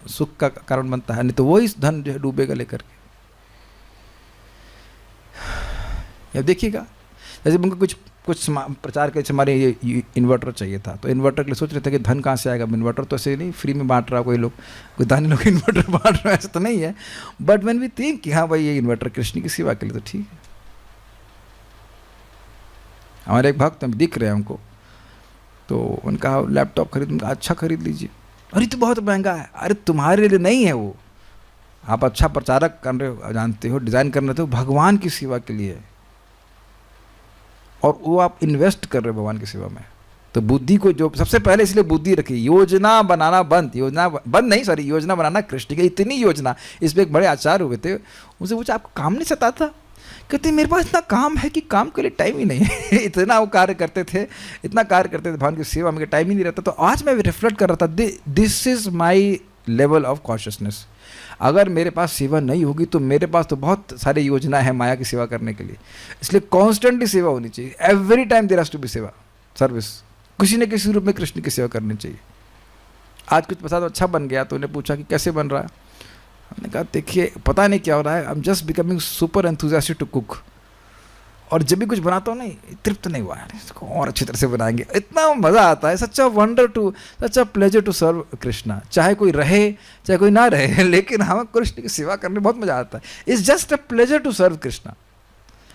सुख का कारण बनता है, नहीं तो वो इस धन जो है डूबेगा लेकर के। अब देखिएगा, जैसे उनको कुछ प्रचार के हमारे ये इन्वर्टर चाहिए था, तो इन्वर्टर के लिए सोच रहे थे कि धन कहाँ से आएगा। इन्वर्टर तो ऐसे नहीं फ्री में बांट रहा कोई लोग, कोई दानी लोग इन्वर्टर बांट रहे, ऐसा तो नहीं है। बट व्हेन वी थिंक कि हाँ भाई ये इन्वर्टर कृष्ण की सेवा के लिए, तो ठीक है। हमारे एक भक्त दिख रहे हैं हमको, तो उनका लैपटॉप खरीद, उनका अच्छा खरीद लीजिए। अरे तो बहुत महंगा है। अरे तुम्हारे लिए नहीं है वो, आप अच्छा प्रचारक कर रहे हो, जानते हो डिज़ाइन करना, तो भगवान की सेवा के लिए है, और वो आप इन्वेस्ट कर रहे हो भगवान की सेवा में। तो बुद्धि को जो सबसे पहले इसलिए बुद्धि रखी, योजना बनाना बंद, योजना बनाना कृष्ण की इतनी योजना। इस पर एक बड़े आचार्य हुए थे, उनसे पूछा आपको काम नहीं सताता? कहते मेरे पास इतना काम है कि काम के लिए टाइम ही नहीं है। इतना वो कार्य करते थे, इतना कार्य करते थे भगवान की सेवा में, टाइम ही नहीं रहता। तो आज मैं रिफ्लेक्ट कर रहा था, this is my level of consciousness. अगर मेरे पास सेवा नहीं होगी तो मेरे पास तो बहुत सारी योजना है माया की सेवा करने के लिए, इसलिए कॉन्स्टेंटली सेवा होनी चाहिए। Every time there has to be seva, service, किसी न किसी रूप में कृष्ण की सेवा करनी चाहिए। आज कुछ प्रसाद अच्छा बन गया तो उन्हें पूछा कि कैसे बन रहा है, हमने कहा देखिए पता नहीं क्या हो रहा है, I am just becoming super enthusiastic to cook. और जब भी कुछ बनाता हूँ नहीं, तृप्त नहीं हुआ यार, इसको और अच्छी तरह से बनाएंगे, इतना मज़ा आता है। Such a wonder to, such a pleasure to serve Krishna. चाहे कोई रहे चाहे कोई ना रहे, लेकिन हमें कृष्ण की सेवा करने में बहुत मज़ा आता है। It's just a pleasure to serve Krishna.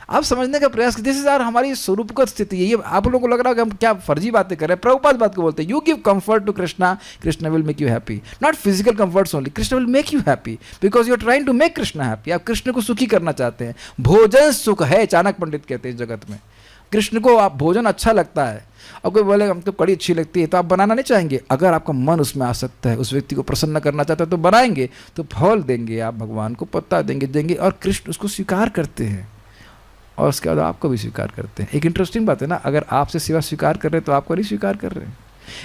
आप समझने का प्रयास कीजिए, दिस इज आर हमारी स्वरूपगत स्थिति है। ये आप लोगों को लग रहा है कि हम क्या फर्जी बातें कर रहे हैं। प्रभुपाद बात को बोलते हैं, you give comfort to Krishna, Krishna will make you happy. Not physical comforts only, Krishna will make you happy because you are trying to make Krishna happy. आप कृष्ण को सुखी करना चाहते हैं। भोजन सुख है, चाणक्य पंडित कहते हैं इस जगत में। कृष्ण को आप भोजन अच्छा लगता है, और कोई बोले हमको कड़ी अच्छी लगती है, तो आप बनाना नहीं चाहेंगे। अगर आपका मन उसमें आसक्त है, उस व्यक्ति को प्रसन्न करना चाहता है, तो बनाएंगे, तो फल देंगे आप भगवान को, पत्ता देंगे, और कृष्ण उसको स्वीकार करते हैं, और उसके बाद आपको भी स्वीकार करते हैं। एक इंटरेस्टिंग बात है ना, अगर आपसे सेवा स्वीकार कर रहे हैं तो आपको नहीं स्वीकार कर रहे हैं।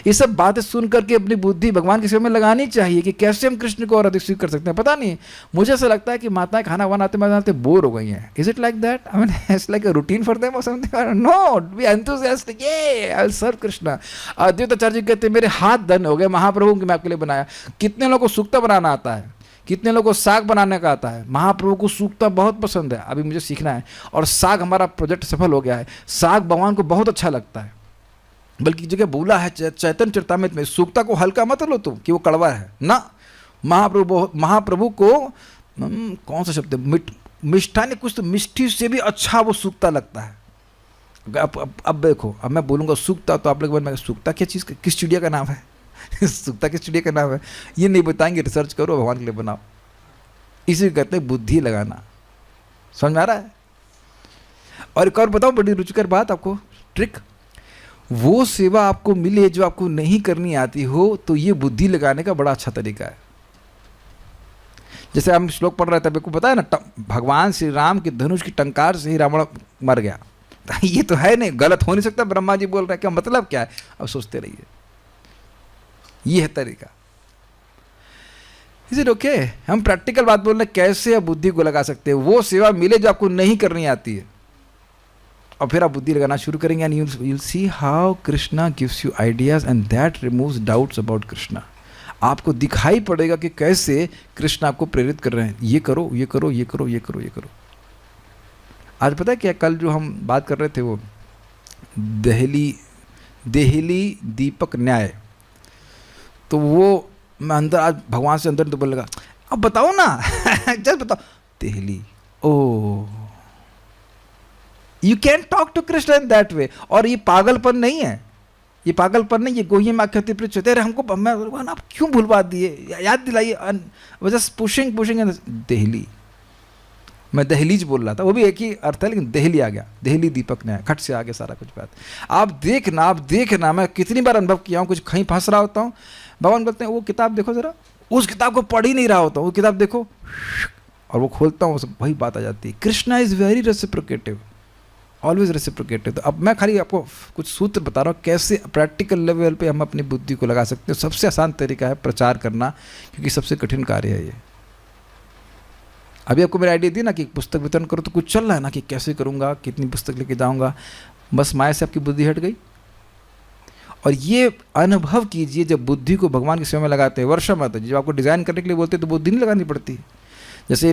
ये सब बातें सुन करके अपनी बुद्धि भगवान की सेवा में लगानी चाहिए कि कैसे हम कृष्ण को और अधिक स्वीकार कर सकते हैं। पता नहीं, मुझे ऐसा लगता है कि माताएं खाना बनाते बोर हो गई हैं। Is it like that? I mean it's like a routine for them और समथिंग? नो, बी एंथुसियास्टिक, ये I will serve Krishna. Advaitacharya ji कहते हैं मेरे हाथ धन्य हो गए महाप्रभु कि मैं आपके लिए बनाया। कितने लोगों को सूक्ता बनाना आता है, कितने लोगों को साग बनाने का आता है। महाप्रभु को सूक्ता बहुत पसंद है, अभी मुझे सीखना है, और साग हमारा प्रोजेक्ट सफल हो गया है। साग भगवान को बहुत अच्छा लगता है, बल्कि जगह बोला है चैतन्य चरितामृत में, सूक्ता को हल्का मत लो तुम कि वो कड़वा है ना। महाप्रभु को कौन सा शब्द है, मिष्ठान, कुछ तो मिष्ठी से भी अच्छा वो सूक्ता लगता है। अब देखो, अब मैं बोलूँगा सूक्ता तो आप लोग बोलेंगे सूक्ता क्या चीज़, किस चिड़िया का नाम है? सूक्ता किस चिड़िया का नाम है? ये नहीं बताएंगे, रिसर्च करो, भगवान के लिए बनाओ। इसी को कहते हैं बुद्धि लगाना। समझ में आ रहा है? और एक और बताओ बड़ी रुचिकर बात आपको, ट्रिक, वो सेवा आपको मिले जो आपको नहीं करनी आती हो, तो ये बुद्धि लगाने का बड़ा अच्छा तरीका है। जैसे हम श्लोक पढ़ रहे थे, आपको पता है ना, भगवान श्री राम के धनुष की टंकार से ही रावण मर गया। ये तो है नहीं, गलत हो नहीं सकता। ब्रह्मा जी बोल रहे हैं, क्या मतलब क्या है? अब सोचते रहिए, ये है तरीका। Is it okay? हम प्रैक्टिकल बात बोल रहे हैं, कैसे आप बुद्धि को लगा सकते हैं। वो सेवा मिले जो आपको नहीं करनी आती है, और फिर आप बुद्धि लगाना शुरू करेंगे, and you will see how Krishna gives you ideas and that removes doubts about Krishna. आपको दिखाई पड़ेगा कि कैसे कृष्ण आपको प्रेरित कर रहे हैं, ये करो, ये करो, ये करो, ये करो, ये करो। आज पता है क्या, कल जो हम बात कर रहे थे वो देहली दीपक न्याय, तो वो मैं अंदर आज भगवान से अंदर तो बोल लगा, अब बताओ ना जस्ट बताओ। Delhi, oh you can talk to Krishna in that way. और ये पागलपन नहीं है, ये पागलपन नहीं, ये गोही में आख्याति प्रीत होते रहे हमको। मैं आप क्यों भूलवा दिए, याद दिलाइए। जस्ट पुशिंग देहली, मैं दहलीज बोल रहा था, वो भी एक ही अर्थ है, लेकिन देहली आ गया, देहली दीपक ने खट से आगे सारा कुछ बात। आप देखना, मैं कितनी बार अनुभव किया हूँ, कुछ कहीं फंस रहा होता हूँ, भगवान बोलते हैं वो किताब देखो जरा, उस किताब को पढ़ ही नहीं रहा होता, वो किताब देखो और वो खोलता हूँ, वही बात आ जाती है। Krishna is very reciprocative, always reciprocative. तो अब मैं खाली आपको कुछ सूत्र बता रहा हूँ कैसे प्रैक्टिकल लेवल पे हम अपनी बुद्धि को लगा सकते हैं। सबसे आसान तरीका है प्रचार करना, क्योंकि सबसे कठिन कार्य है ये। अभी आपको मेरी आइडिया दी ना कि पुस्तक वितरण करो, तो कुछ चल रहा है ना कि कैसे करूँगा, कितनी पुस्तक लेके जाऊँगा, बस माया से आपकी बुद्धि हट गई। और ये अनुभव कीजिए, जब बुद्धि को भगवान की सेवा में लगाते हैं, वर्षा माता जी जब आपको डिज़ाइन करने के लिए बोलते हैं तो बुद्धि नहीं लगानी पड़ती। जैसे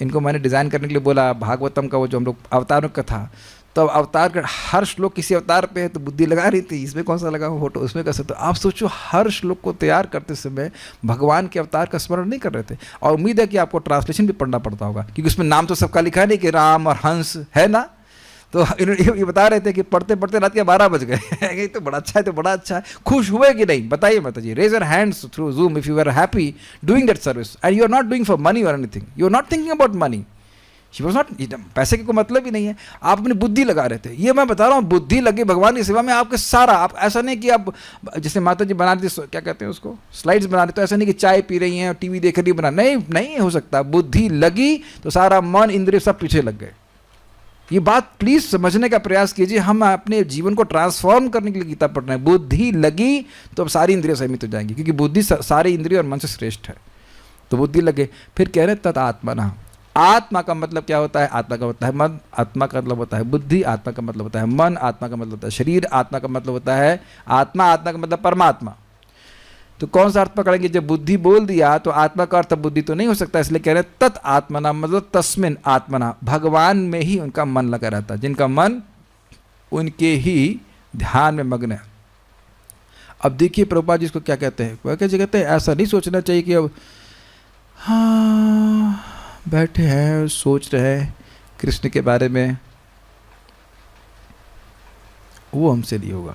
इनको मैंने डिज़ाइन करने के लिए बोला भागवतम का, वो जो हम लोग अवतारों का था, तो अब अवतार का हर श्लोक किसी अवतार पे है तो बुद्धि लगा रही थी, इसमें कौन सा लगा हो फोटो, उसमें कैसे। तो आप सोचो हर श्लोक को तैयार करते समय भगवान के अवतार का स्मरण नहीं कर रहे थे। और उम्मीद है कि आपको ट्रांसलेशन भी पढ़ना पड़ता होगा, क्योंकि उसमें नाम तो सबका लिखा है नहीं कि राम और हंस है ना। तो ये बता रहे थे कि पढ़ते पढ़ते रात के 12 बज गए। ये तो बड़ा अच्छा है, तो बड़ा अच्छा है। खुश हुए कि नहीं बताइए माता जी, raise your hands through Zoom if you are happy doing that service and you are not doing for money और anything, you are not thinking about money. She was not, पैसे की कोई मतलब ही नहीं है, आप अपनी बुद्धि लगा रहे थे। ये मैं बता रहा हूँ, बुद्धि लगी भगवान की सेवा में आपके सारा। आप ऐसा नहीं कि आप जैसे माता जी बना रही थी, क्या कहते हैं उसको, स्लाइड्स बना रही, तो ऐसा नहीं कि चाय पी रही हैं और टीवी देख रही बना, नहीं नहीं हो सकता। बुद्धि लगी तो सारा मन इंद्रिय सब पीछे लग गए। ये बात प्लीज समझने का प्रयास कीजिए। हम अपने जीवन को ट्रांसफॉर्म करने के लिए गीता पढ़ रहे हैं। बुद्धि लगी तो अब सारी इंद्रियां सहमित हो जाएंगी, क्योंकि बुद्धि सारी इंद्रिय और मन से श्रेष्ठ है। तो बुद्धि लगे। फिर कह रहे तत् आत्मना। आत्मा का मतलब क्या होता है? आत्मा का होता है मन, आत्मा का मतलब होता है बुद्धि, आत्मा का मतलब होता है मन, आत्मा का मतलब होता है शरीर, आत्मा का मतलब होता है आत्मा, आत्मा का मतलब परमात्मा। तो कौन सा अर्थ पकड़ेंगे? जब बुद्धि बोल दिया तो आत्मा का अर्थ बुद्धि तो नहीं हो सकता, इसलिए कह रहे हैं तत् आत्मना, मतलब तस्मिन आत्मना, भगवान में ही उनका मन लगा रहता है। जिनका मन उनके ही ध्यान में मग्न है। अब देखिए प्रभुपाद जी इसको क्या कहते हैं, वह कैसे कहते हैं, ऐसा नहीं सोचना चाहिए कि अब हाँ बैठे हैं सोच रहे हैं कृष्ण के बारे में, वो हमसे नहीं होगा।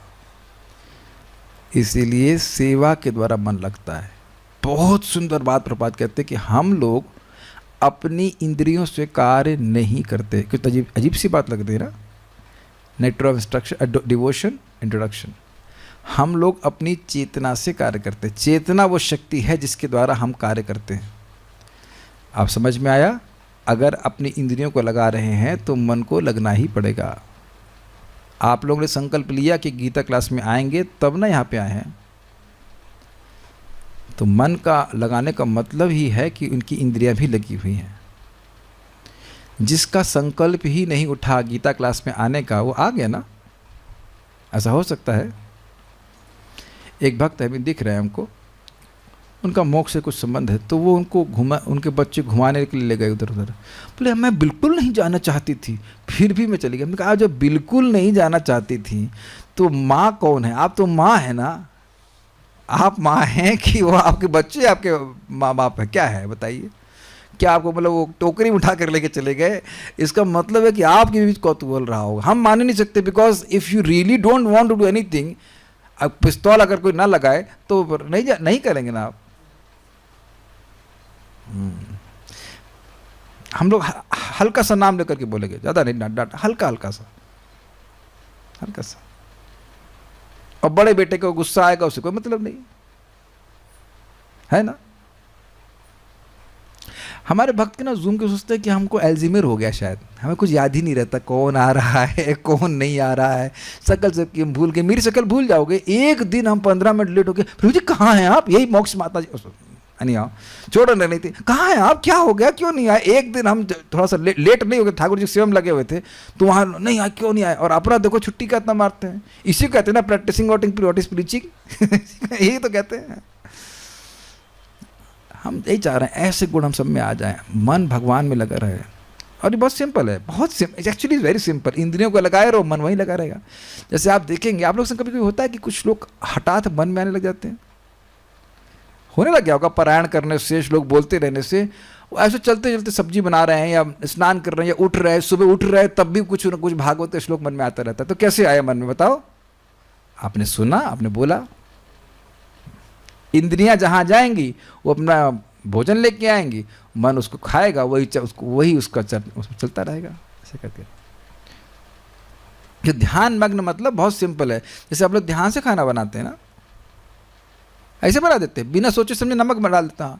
इसीलिए सेवा के द्वारा मन लगता है। बहुत सुंदर बात प्रभुपाद कहते हैं कि हम लोग अपनी इंद्रियों से कार्य नहीं करते। कुछ अजीब सी बात लगती है ना, nature of instruction devotion introduction. हम लोग अपनी चेतना से कार्य करते हैं। चेतना वो शक्ति है जिसके द्वारा हम कार्य करते हैं। आप समझ में आया? अगर अपनी इंद्रियों को लगा रहे हैं तो मन को लगना ही पड़ेगा। आप लोगों ने संकल्प लिया कि गीता क्लास में आएंगे, तब ना यहाँ पे आए हैं। तो मन का लगाने का मतलब ही है कि उनकी इंद्रियां भी लगी हुई हैं। जिसका संकल्प ही नहीं उठा गीता क्लास में आने का, वो आ गया ना। ऐसा हो सकता है। एक भक्त अभी दिख रहे हैं हमको, उनका मोक्ष से कुछ संबंध है, तो वो उनको उनके बच्चे घुमाने के लिए ले गए उधर उधर। बोले मैं बिल्कुल नहीं जाना चाहती थी, फिर भी मैं चली गई। हमने कहा जब बिल्कुल नहीं जाना चाहती थी तो माँ कौन है? आप तो माँ है ना। आप माँ हैं कि वो आपके बच्चे आपके माँ बाप है? क्या है बताइए? क्या आपको मतलब वो टोकरी उठा कर लेके चले गए? इसका मतलब है कि आपके बीच कौतूहल रहा होगा। हम मान नहीं सकते, because if you really don't want to do anything, अब पिस्तौल अगर कोई ना लगाए तो नहीं करेंगे ना आप। हम लोग हल्का सा नाम लेकर के बोलेंगे, ज़्यादा नहीं डांट, हल्का सा। और बड़े बेटे को गुस्सा आएगा, उसे कोई मतलब नहीं है ना। हमारे भक्त के ना जूम के सोचते हैं कि हमको एल्जीमर हो गया, शायद हमें कुछ याद ही नहीं रहता कौन आ रहा है कौन नहीं आ रहा है। शकल से हम भूल गए, मेरी शकल भूल जाओगे। एक दिन हम 15 मिनट लेट हो गए, प्रभु जी कहाँ हैं आप? यही मोक्ष माता जी नहीं आओ, छोड़ो नहीं थी, कहाँ हैं आप? क्या हो गया, क्यों नहीं आए? एक दिन हम थोड़ा सा लेट नहीं हो गए, ठाकुर जी सेवा में लगे हुए थे, तो वहाँ नहीं आए, क्यों नहीं आए? और अपना देखो छुट्टी का इतना मारते हैं। इसी को कहते हैं ना प्रैक्टिसिंग व्हाट इज प्रीचिंग। यही तो कहते हैं। हम यही चाह रहे हैं ऐसे गुण हम सब में आ जाएं, मन भगवान में लगा रहे। और ये बहुत सिंपल है, बहुत सिंपल, एक्चुअली वेरी सिंपल। इंद्रियों को लगाए रहो, मन वहीं लगा रहेगा। जैसे आप देखेंगे, आप लोग से कभी कभी होता है कि कुछ लोग हठात मन में आने लग जाते हैं। होने लग गया होगा पारायण करने से, श्लोक बोलते रहने से। ऐसे चलते चलते सब्जी बना रहे हैं या स्नान कर रहे हैं या उठ रहे हैं, सुबह उठ रहे हैं, तब भी कुछ न कुछ भागवत श्लोक मन में आता रहता है। तो कैसे आया मन में बताओ? आपने सुना, आपने बोला। इंद्रियां जहां जाएंगी वो अपना भोजन लेके आएंगी, मन उसको खाएगा, वही उसका उसमें चलता रहेगा। ऐसे करके ध्यान मग्न मतलब बहुत सिंपल है। जैसे आप लोग ध्यान से खाना बनाते हैं ना, ऐसे बना देते, बिना सोचे समझे नमक डाल देता।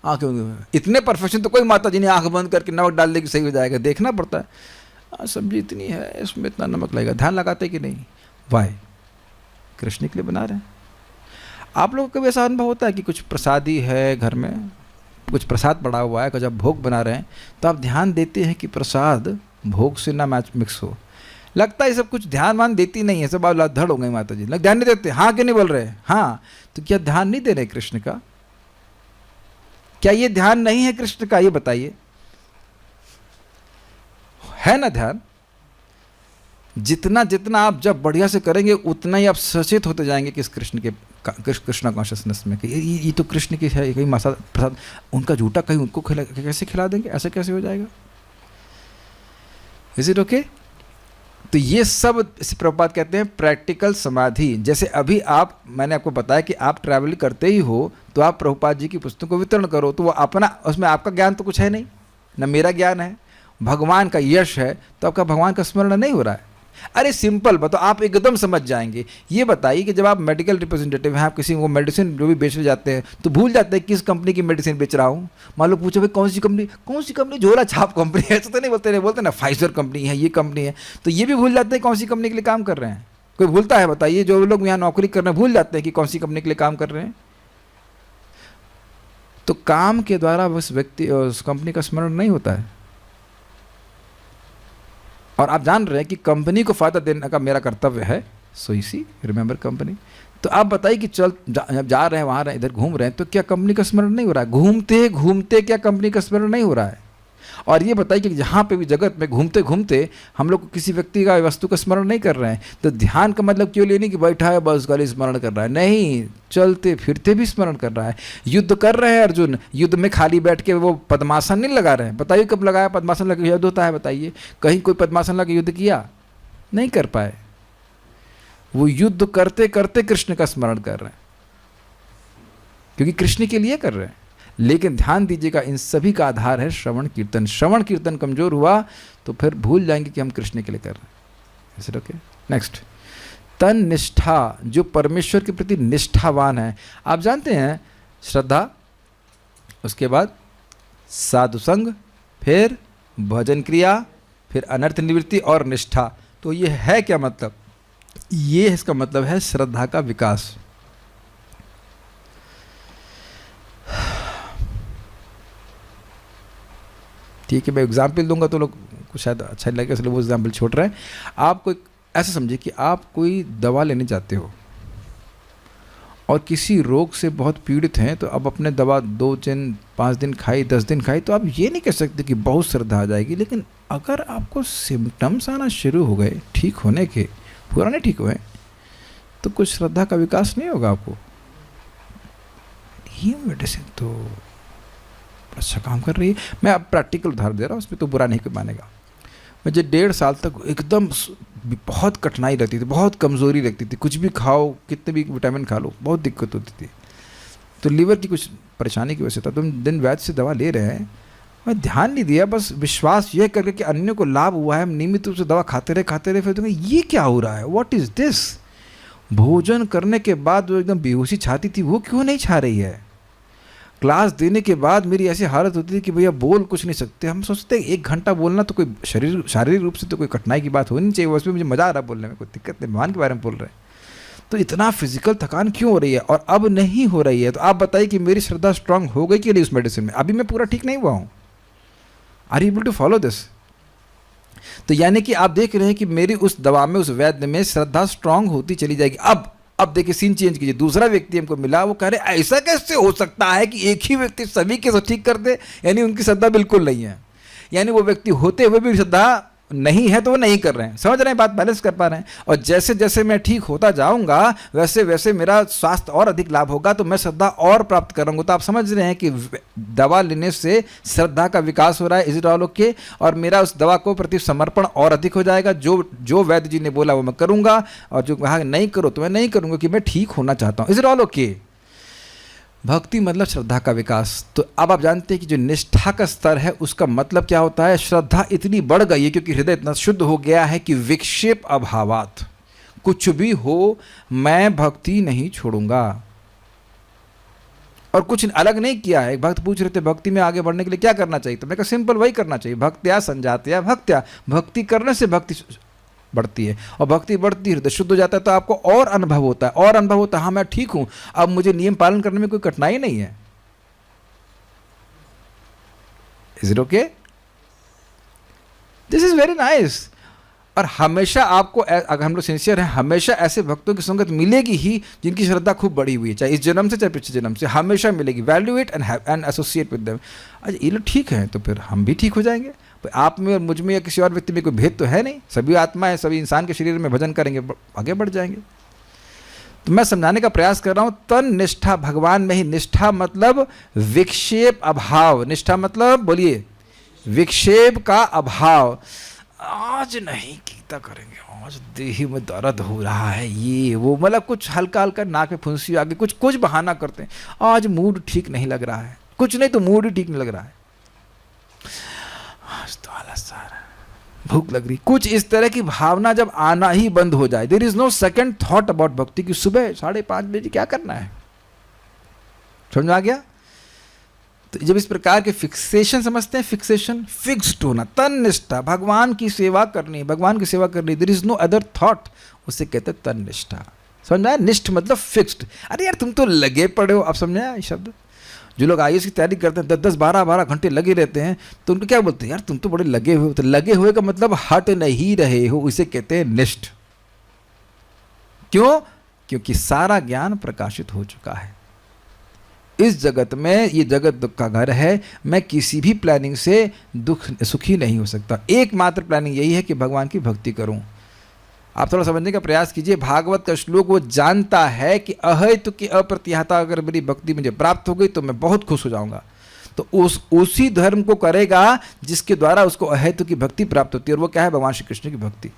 आँखें इतने परफेक्शन तो कोई माता जी ने आँख बंद करके नमक डाल देगी सही हो जाएगा, देखना पड़ता है। सब्जी इतनी है, इसमें इतना नमक लगेगा, ध्यान लगाते कि नहीं? वाई? कृष्ण के लिए बना रहे हैं। आप लोगों को भी ऐसा अनुभव होता है कि कुछ प्रसादी है घर में, कुछ प्रसाद पड़ा हुआ है, जब भोग बना रहे हैं तो आप ध्यान देते हैं कि प्रसाद भोग से ना मैच मिक्स हो? लगता है सब कुछ ध्यान वान देती नहीं है, सब आप धड़ हो गई माता जी, ध्यान नहीं देते। हाँ क्यों नहीं बोल रहे? हाँ, तो क्या ध्यान नहीं दे रहे कृष्ण का? क्या ये ध्यान नहीं है कृष्ण का? ये बताइए, है ना ध्यान? जितना जितना आप जब बढ़िया से करेंगे उतना ही आप सचेत होते जाएंगे कि इस कृष्ण के कृष्णा कॉन्शियसनेस में कि ये तो कृष्ण की है, कहीं मसा प्रसाद उनका झूठा कहीं उनको कैसे खिला देंगे? ऐसा कैसे हो जाएगा? Is it okay? तो ये सब प्रभुपाद कहते हैं प्रैक्टिकल समाधि। जैसे अभी आप, मैंने आपको बताया कि आप ट्रैवल करते ही हो तो आप प्रभुपाद जी की पुस्तकों को वितरण करो, तो वो अपना, उसमें आपका ज्ञान तो कुछ है नहीं, ना मेरा ज्ञान है, भगवान का यश है, तो आपका भगवान का स्मरण नहीं हो रहा है। अरे सिंपल बताओ, आप एकदम समझ जाएंगे। ये बताइए कि जब आप मेडिकल रिप्रेजेंटेटिव हैं, आप किसी को मेडिसिन जो भी बेचने जाते हैं तो भूल जाते हैं किस कंपनी की मेडिसिन बेच रहा हूँ। मान लो पूछो भाई कौन सी कंपनी, झोला छाप कंपनी है, तो नहीं बोलते ना फाइजर कंपनी है, ये कंपनी है, तो ये भी भूल जाते हैं कौन सी कंपनी के लिए काम कर रहे हैं। कोई भूलता है? बताइए, जो लोग यहाँ नौकरी कर रहे हैं भूल जाते हैं कि कौन सी कंपनी के लिए काम कर रहे हैं। तो काम के द्वारा उस व्यक्ति, उस कंपनी का स्मरण नहीं होता है। और आप जान रहे हैं कि कंपनी को फायदा देने का मेरा कर्तव्य है, सो इसी रिमेंबर कंपनी। तो आप बताइए कि जा रहे हैं, वहाँ रहे, इधर घूम रहे हैं, तो क्या कंपनी का स्मरण नहीं हो रहा है? घूमते घूमते क्या कंपनी का स्मरण नहीं हो रहा है? और ये बताइए कि जहाँ पे भी जगत में घूमते घूमते हम लोग किसी व्यक्ति का, वस्तु का स्मरण नहीं कर रहे हैं, तो ध्यान का मतलब क्यों लेनी कि बैठा है बस खाली स्मरण कर रहा है? नहीं, चलते फिरते भी स्मरण कर रहा है। युद्ध कर रहे हैं अर्जुन, युद्ध में खाली बैठ के वो पद्मासन नहीं लगा रहे हैं। बताइए कब लगाया पद्मासन लगा युद्ध होता है? बताइए कहीं कोई पद्मासन लगा युद्ध किया? नहीं कर पाए। वो युद्ध करते करते कृष्ण का स्मरण कर रहे हैं, क्योंकि कृष्ण के लिए कर रहे हैं। लेकिन ध्यान दीजिएगा, इन सभी का आधार है श्रवण कीर्तन। श्रवण कीर्तन कमजोर हुआ तो फिर भूल जाएंगे कि हम कृष्ण के लिए कर रहे हैं। ओके, नेक्स्ट, तन निष्ठा, जो परमेश्वर के प्रति निष्ठावान है। आप जानते हैं श्रद्धा, उसके बाद साधु संग, फिर भजन क्रिया, फिर अनर्थ निवृत्ति और निष्ठा। तो ये है क्या मतलब? ये इसका मतलब है श्रद्धा का विकास। ठीक है, मैं एग्जाम्पल दूंगा तो लोग को शायद अच्छा नहीं लगेगा, इसलिए वो एग्जाम्पल छोड़ रहे हैं। आप कोई ऐसा समझिए कि आप कोई दवा लेने जाते हो और किसी रोग से बहुत पीड़ित हैं, तो अब अपने दवा 2 दिन 5 दिन खाई, 10 दिन खाई, तो आप ये नहीं कह सकते कि बहुत श्रद्धा आ जाएगी। लेकिन अगर आपको सिम्टम्स आना शुरू हो गए ठीक होने के, पूरा नहीं ठीक हुए, तो कुछ श्रद्धा का विकास नहीं होगा आपको। ये मेडिसिन तो अच्छा काम कर रही है। मैं अब प्रैक्टिकल उदाहरण दे रहा हूँ, उसमें तो बुरा नहीं कोई मानेगा। मुझे 1.5 साल तक एकदम बहुत कठिनाई रहती थी, बहुत कमज़ोरी लगती थी, कुछ भी खाओ, कितने भी विटामिन खा लो, बहुत दिक्कत होती थी। तो लीवर की कुछ परेशानी की वजह से था। तुम दिन वैद्य से दवा ले रहे हैं, मैं ध्यान नहीं दिया, बस विश्वास ये करके कि अन्य को लाभ हुआ है, हम नियमित रूप से दवा खाते रहे। फिर तुम्हें ये क्या हो रहा है? What is this? भोजन करने के बाद जो एकदम बेहोशी छाती थी वो क्यों नहीं छा रही है? क्लास देने के बाद मेरी ऐसी हालत होती थी कि भैया बोल कुछ नहीं सकते। हम सोचते 1 घंटा बोलना तो कोई शारीरिक रूप से तो कोई कठिनाई की बात होनी चाहिए, उसमें मुझे मज़ा आ रहा है बोलने में, कोई दिक्कत नहीं, भगवान के बारे में बोल रहे हैं। तो इतना फिजिकल थकान क्यों हो रही है और अब नहीं हो रही है? तो आप बताइए कि मेरी श्रद्धा स्ट्रांग हो गई कि नहीं उस मेडिसिन में? अभी मैं पूरा ठीक नहीं हुआ हूँ। Are you able to follow this? तो यानी कि आप देख रहे हैं कि मेरी उस दवा में, उस वैद्य में श्रद्धा स्ट्रांग होती चली जाएगी। अब देखिए सीन चेंज कीजिए। दूसरा व्यक्ति हमको मिला, वो कह रहे ऐसा कैसे हो सकता है कि एक ही व्यक्ति सभी के ठीक कर दे? यानी उनकी श्रद्धा बिल्कुल नहीं है, यानी वो व्यक्ति होते हुए भी श्रद्धा नहीं है तो वो नहीं कर रहे हैं। समझ रहे हैं बात? बैलेंस कर पा रहे हैं? और जैसे जैसे मैं ठीक होता जाऊंगा वैसे वैसे मेरा स्वास्थ्य और अधिक लाभ होगा, तो मैं श्रद्धा और प्राप्त करूंगा। तो आप समझ रहे हैं कि दवा लेने से श्रद्धा का विकास हो रहा है। Is it all okay? और मेरा उस दवा को प्रति समर्पण और अधिक हो जाएगा। जो वैद्य जी ने बोला वो मैं करूंगा, और जो कहा नहीं करो तो मैं नहीं करूंगा, कि मैं ठीक होना चाहता हूँ। Is it all okay? भक्ति मतलब श्रद्धा का विकास। तो अब आप जानते हैं कि जो निष्ठा का स्तर है उसका मतलब क्या होता है? श्रद्धा इतनी बढ़ गई है क्योंकि हृदय इतना शुद्ध हो गया है कि विक्षेप अभावात, कुछ भी हो मैं भक्ति नहीं छोड़ूंगा। और कुछ अलग नहीं किया है। एक भक्त पूछ रहे थे भक्ति में आगे बढ़ने के लिए क्या करना चाहिए, तो मैं कहा सिंपल वही करना चाहिए, भक्त्या संजात्या भक्त्या, भक्ति करने से भक्ति बढ़ती है, और भक्ति बढ़ती है हृदय शुद्ध हो जाता है, तो आपको और अनुभव होता है, और अनुभव होता है हाँ मैं ठीक हूं, अब मुझे नियम पालन करने में कोई कठिनाई नहीं है। Is it okay? This is very nice. और हमेशा आपको अगर हम लोग सिंसियर हैं, हमेशा ऐसे भक्तों की संगत मिलेगी ही जिनकी श्रद्धा खूब बढ़ी हुई है, चाहे इस जन्म से चाहे पिछले जन्म से, हमेशा मिलेगी। Value it and associate with them. अच्छा ये लोग ठीक हैं तो फिर हम भी ठीक हो जाएंगे। आप में और मुझ में या किसी और व्यक्ति में कोई भेद तो है नहीं, सभी आत्मा है, सभी इंसान के शरीर में भजन करेंगे, आगे बढ़ जाएंगे। तो मैं समझाने का प्रयास कर रहा हूं, तन निष्ठा भगवान में ही। निष्ठा मतलब विक्षेप अभाव, निष्ठा मतलब बोलिए विक्षेप का अभाव। आज नहीं कीता करेंगे, आज देह में दर्द हो रहा है, ये वो, मतलब कुछ हल्का हल्का नाक में फुंसी आ गई, कुछ बहाना करते हैं, आज मूड ठीक नहीं लग रहा है, कुछ नहीं तो मूड ही ठीक नहीं लग रहा है, आज तो आलस आ रहा है, भूख लग रही, कुछ इस तरह की भावना जब आना ही बंद हो जाए, there is no second thought about bhakti की सुबह 5:30 बजे क्या करना है। समझ आ गया? तो जब इस प्रकार के फिक्सेशन समझते हैं, फिक्सेशन फिक्स्ड होना, तन निष्ठा, भगवान की सेवा करनी, भगवान की सेवा करनी, there is no other thought, उसे कहते हैं तन निष्ठा। समझ में आया? निष्ठ मतलब फिक्स्ड। अरे यार तुम तो लगे पड़े हो, अब समझ आया शब्द? जो लोग IAS की तैयारी करते हैं 10-10, 12-12 घंटे लगे रहते हैं, तो उनको क्या बोलते हैं, यार तुम तो बड़े लगे हुए हो। तो लगे हुए का मतलब हट नहीं रहे हो, इसे कहते हैं निष्ठ। क्यों? क्योंकि सारा ज्ञान प्रकाशित हो चुका है इस जगत में, ये जगत दुख का घर है, मैं किसी भी प्लानिंग से सुखी नहीं हो सकता। एकमात्र प्लानिंग यही है कि भगवान की भक्ति करूं। आप थोड़ा समझने का प्रयास कीजिए, भागवत का श्लोक वो जानता है कि अहेतु की अप्रतिहता अगर मेरी भक्ति मुझे प्राप्त हो गई तो मैं बहुत खुश हो जाऊंगा, तो उसी धर्म को करेगा जिसके द्वारा उसको अहेतु की भक्ति प्राप्त होती है, और वो क्या है, भगवान श्री कृष्ण की भक्ति।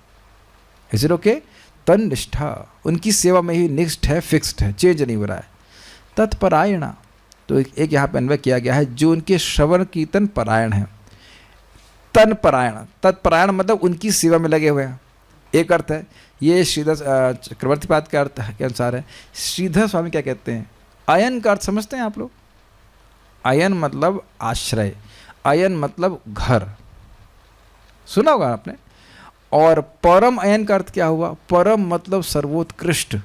Is it okay? तन निष्ठा, उनकी सेवा में ही निष्ठ है, फिक्स्ड है, चेंज नहीं हो रहा है। तत्परायणा, तो एक यहाँ पर अन्वय किया गया है, जो उनके श्रवण कीर्तन परायण है। तन परायण, तत्परायण मतलब उनकी सेवा में लगे हुए हैं। एक अर्थ है, ये श्रीधर चक्रवर्तीपाद के अर्थ के अनुसार है। श्रीधर स्वामी क्या कहते हैं, अयन का अर्थ समझते हैं आप लोग? अयन मतलब आश्रय, अयन मतलब घर, सुना होगा आपने। और परम अयन का अर्थ क्या हुआ? परम मतलब सर्वोत्कृष्ट,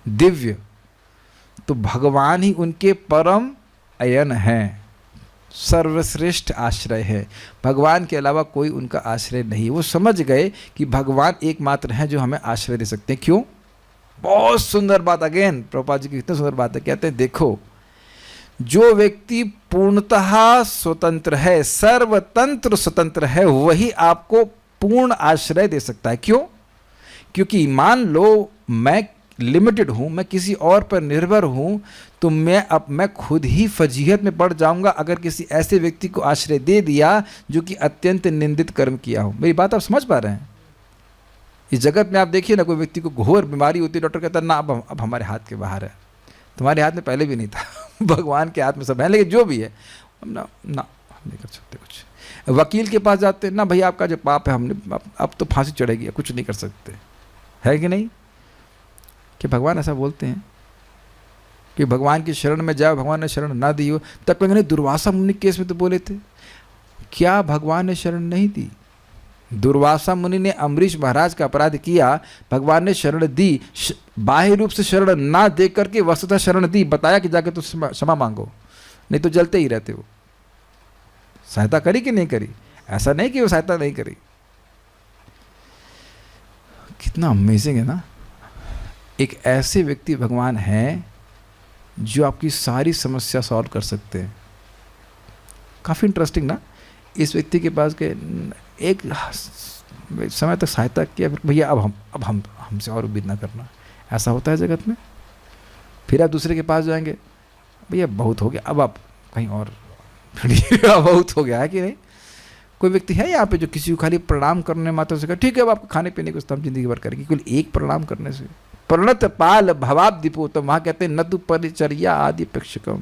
दिव्य। तो भगवान ही उनके परम अयन हैं, सर्वश्रेष्ठ आश्रय है। भगवान के अलावा कोई उनका आश्रय नहीं। वो समझ गए कि भगवान एकमात्र हैं जो हमें आश्रय दे सकते हैं। क्यों? बहुत सुंदर बात, अगेन प्रभुपाद जी की कितनी सुंदर बात है। कहते हैं देखो, जो व्यक्ति पूर्णतः स्वतंत्र है, सर्वतंत्र स्वतंत्र है, वही आपको पूर्ण आश्रय दे सकता है। क्यों? क्योंकि मान लो मैं लिमिटेड हूँ, मैं किसी और पर निर्भर हूँ, तो मैं खुद ही फजीहत में पड़ जाऊंगा अगर किसी ऐसे व्यक्ति को आश्रय दे दिया जो कि अत्यंत निंदित कर्म किया हो। मेरी बात आप समझ पा रहे हैं? इस जगत में आप देखिए ना, कोई व्यक्ति को घोर बीमारी होती है, डॉक्टर कहता है ना अब हमारे हाथ के बाहर है। तुम्हारे हाथ में पहले भी नहीं था भगवान के हाथ में सब है, लेकिन जो भी है ना हम नहीं कर सकते कुछ। वकील के पास जाते हैं ना, भैया आपका जो पाप है हमने अब तो फांसी चढ़ेगी, कुछ नहीं कर सकते, है कि नहीं? कि भगवान ऐसा बोलते हैं कि भगवान की शरण में जाओ, भगवान ने शरण ना दी हो। तब मैंने दुर्वासा मुनि केस में तो बोले थे, क्या भगवान ने शरण नहीं दी? दुर्वासा मुनि ने अम्बरीश महाराज का अपराध किया, भगवान ने शरण दी, बाह्य रूप से शरण ना दे करके वस्तुतः शरण दी, बताया कि जाके तो क्षमा मांगो, नहीं तो जलते ही रहते हो। सहायता करी कि नहीं करी? ऐसा नहीं कि वो सहायता नहीं करी। कितना अमेजिंग है ना। एक ऐसे व्यक्ति भगवान हैं जो आपकी सारी समस्या सॉल्व कर सकते हैं। काफ़ी इंटरेस्टिंग ना। इस व्यक्ति के पास के एक समय तक सहायता किया, भैया अब हमसे और उम्मीद ना करना। ऐसा होता है जगत में। फिर आप दूसरे के पास जाएंगे, भैया बहुत हो गया, अब आप कहीं और बहुत हो गया है कि नहीं? कोई व्यक्ति है यहाँ पे जो किसी को खाली प्रणाम करने मात्र से कहा ठीक है अब आपको खाने पीने को हम जिंदगी भर करेंगे, केवल एक प्रणाम करने से। प्रणत पाल भवाब्दिपो, तो वहाँ कहते हैं न तु परिचर्या आदि अपेक्षकम।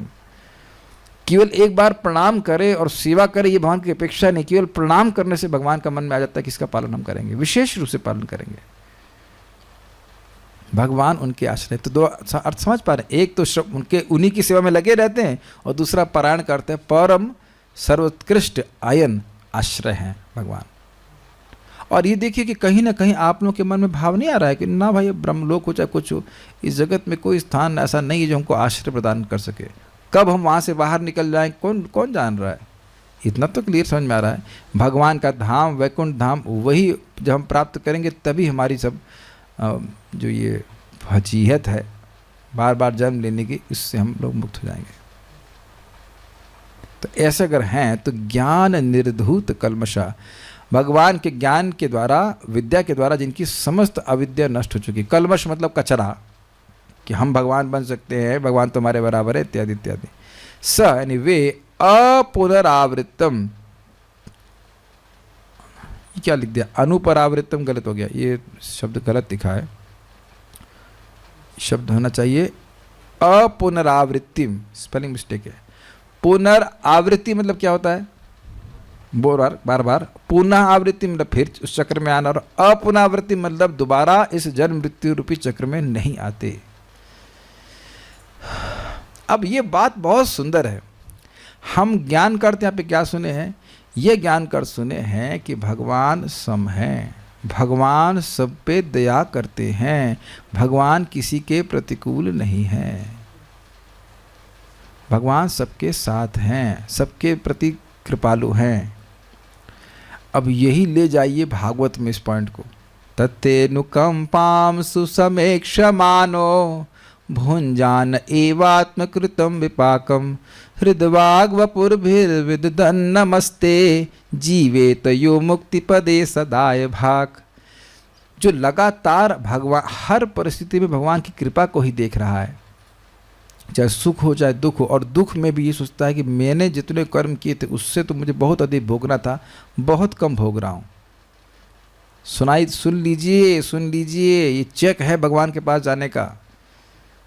केवल एक बार प्रणाम करे और सेवा करे, ये भगवान की अपेक्षा नहीं। केवल प्रणाम करने से भगवान का मन में आ जाता है कि इसका पालन हम करेंगे, विशेष रूप से पालन करेंगे। भगवान उनके आश्रय। तो दो अर्थ समझ पा रहे हैं, एक तो उनके उन्हीं की सेवा में लगे रहते हैं और दूसरा पारायण करते हैं। परम सर्वोत्कृष्ट आयन आश्रय हैं भगवान। और ये देखिए कि कहीं ना कहीं आप लोगों के मन में भाव नहीं आ रहा है कि ना भाई ब्रह्मलोक हो चाहे कुछ हो, इस जगत में कोई स्थान ऐसा नहीं है जो हमको आश्रय प्रदान कर सके। कब हम वहाँ से बाहर निकल जाएं कौन कौन जान रहा है। इतना तो क्लियर समझ में आ रहा है, भगवान का धाम वैकुंठ धाम वही जब हम प्राप्त करेंगे तभी हमारी सब जो ये फजीहत है बार बार जन्म लेने की, इससे हम लोग मुक्त हो जाएंगे। तो ऐसे अगर हैं तो ज्ञान निर्धूत कल्मषा, भगवान के ज्ञान के द्वारा विद्या के द्वारा जिनकी समस्त अविद्या नष्ट हो चुकी। कल्मष मतलब कचरा, कि हम भगवान बन सकते हैं, भगवान तुम्हारे बराबर है इत्यादि इत्यादि। स यानी वे अपुनरावृत्तम, ये क्या लिख दिया, अनुपरावृत्तम गलत हो गया, ये शब्द गलत लिखा है, शब्द होना चाहिए अपुनरावृत्तिम, स्पेलिंग मिस्टेक है। पुनरावृत्ति मतलब क्या होता है, बार बार, पुनः आवृत्ति मतलब फिर उस चक्र में आना, और अपुनरावृत्ति मतलब दोबारा इस जन्म मृत्यु रूपी चक्र में नहीं आते। अब ये बात बहुत सुंदर है। हम ज्ञान करते यहाँ पे क्या सुने हैं, ये ज्ञान कर सुने हैं कि भगवान सम हैं, भगवान सब पे दया करते हैं, भगवान किसी के प्रतिकूल नहीं हैं, भगवान सबके साथ हैं, सबके प्रति कृपालु हैं। अब यही ले जाइए भागवत में इस पॉइंट को, तत्तेनुकंपाम सुसमेक्षमानो भुंजान एवात्मकृतम विपाकम हृदवाग वपुर्भिर्विदधन नमस्ते जीवेत यो मुक्ति पदे सदाय भाग। जो लगातार भगवान हर परिस्थिति में भगवान की कृपा को ही देख रहा है, चाहे सुख हो चाहे दुख हो, और दुख में भी ये सोचता है कि मैंने जितने कर्म किए थे उससे तो मुझे बहुत अधिक भोगना था, बहुत कम भोग रहा हूँ। सुन लीजिए, ये चेक है भगवान के पास जाने का,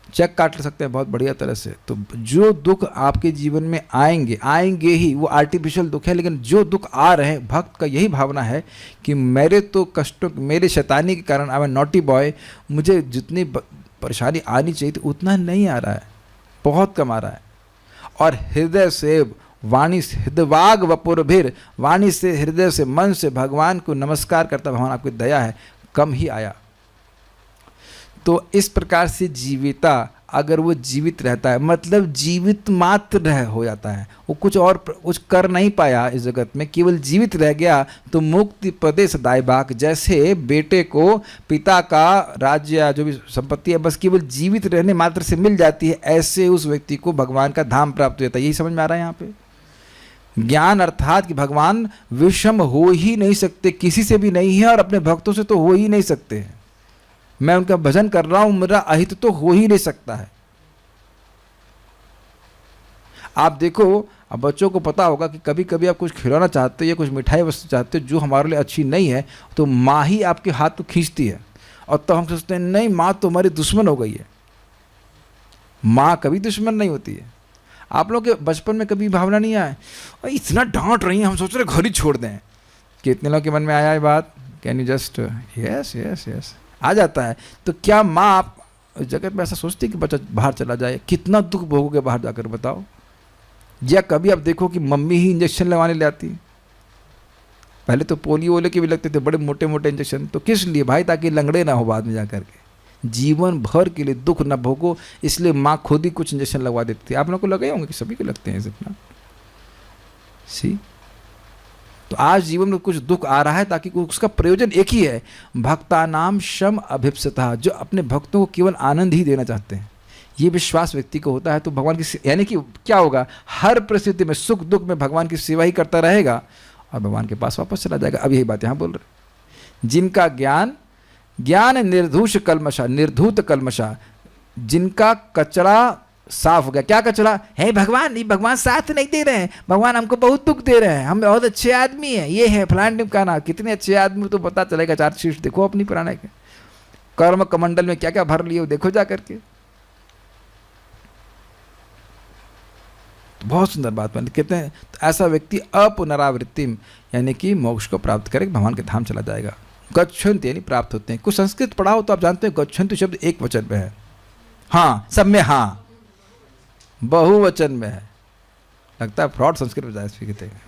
चेक काट सकते हैं बहुत बढ़िया तरह से। तो जो दुख आपके जीवन में आएंगे ही, वो आर्टिफिशियल दुख है, लेकिन जो दुख आ रहे हैं, भक्त का यही भावना है कि मेरे तो कष्टों, मेरे शैतानी के कारण, आई एम नॉटी बॉय, मुझे जितनी परेशानी आनी चाहिए थी उतना नहीं आ रहा है, बहुत कम आ रहा है। और हृदय से वाणी से, हृदवाग वपुर्भिर, वाणी से, हृदय से, मन से भगवान को नमस्कार करता, भगवान आपकी दया है, कम ही आया। तो इस प्रकार से जीविता, अगर वो जीवित रहता है मतलब जीवित मात्र हो जाता है, वो कुछ और कुछ कर नहीं पाया इस जगत में, केवल जीवित रह गया, तो मुक्ति पदे सदाय भाग। जैसे बेटे को पिता का राज्य या जो भी संपत्ति है बस केवल जीवित रहने मात्र से मिल जाती है, ऐसे उस व्यक्ति को भगवान का धाम प्राप्त हो जाता है। यही समझ में आ रहा है यहाँ पे। ज्ञान अर्थात कि भगवान विषम हो ही नहीं सकते, किसी से भी नहीं है, और अपने भक्तों से तो हो ही नहीं सकते हैं। मैं उनका भजन कर रहा हूं, मेरा अहित तो हो ही नहीं सकता है। आप देखो, अब बच्चों को पता होगा कि कभी कभी आप कुछ खिलौना चाहते हो या कुछ मिठाई वस्तु चाहते हो जो हमारे लिए अच्छी नहीं है, तो माँ ही आपके हाथ को खींचती है, और तो हम सोचते हैं नहीं माँ तो हमारी दुश्मन हो गई है। माँ कभी दुश्मन नहीं होती है। आप लोग के बचपन में कभी भावना नहीं आए, और इतना डांट रही है, हम सोच रहे घर ही छोड़ दें। कितने लोग के मन में आया है बात, can you just yes yes yes आ जाता है। तो क्या माँ आप जगत में ऐसा सोचती है कि बच्चा बाहर चला जाए? कितना दुख भोगोगे बाहर जाकर, बताओ। या कभी आप देखो कि मम्मी ही इंजेक्शन लगवाने ले आती। पहले तो पोलियो वाले के भी लगते थे बड़े मोटे मोटे इंजेक्शन, तो किस लिए भाई? ताकि लंगड़े ना हो बाद में जाकर के, जीवन भर के लिए दुख ना भोगो, इसलिए माँ खुद ही कुछ इंजेक्शन लगवा देती थी। आप लोग को लगे होंगे कि सभी को लगते हैं इतना। सी तो आज जीवन में कुछ दुख आ रहा है ताकि उसका प्रयोजन एक ही है, भक्ता नाम शम अभिप्सता, जो अपने भक्तों को केवल आनंद ही देना चाहते हैं। ये विश्वास व्यक्ति को होता है तो भगवान की, यानी कि क्या होगा, हर परिस्थिति में सुख दुख में भगवान की सेवा ही करता रहेगा और भगवान के पास वापस चला जाएगा। अब यही बात यहाँ बोल रहे, जिनका ज्ञान निर्धूष कल्मषा, निर्धूत कल्मषा, जिनका कचरा साफ हो गया। क्या कचरा है? भगवान नहीं, भगवान साथ नहीं दे रहे हैं, भगवान हमको बहुत दुख दे रहे हैं, हम बहुत अच्छे आदमी हैं, ये है फलान का ना, कितने अच्छे आदमी तो पता चलेगा। चार्जशीट देखो अपनी पुराने के, कर्म कमंडल में क्या क्या भर लिए देखो जा करके। तो बहुत सुंदर बात बनी, कहते हैं तो ऐसा व्यक्ति अपुनरावृत्तिम, यानी कि मोक्ष को प्राप्त करके भगवान के धाम चला जाएगा। गच्छन्ति यानी प्राप्त होते हैं। कुछ संस्कृत पढ़ा हो तो आप जानते हैं गच्छन्ति शब्द एक वचन में है, हाँ सब में, हाँ बहुवचन में है। लगता है फ्रॉड संस्कृत में सीखते हैं।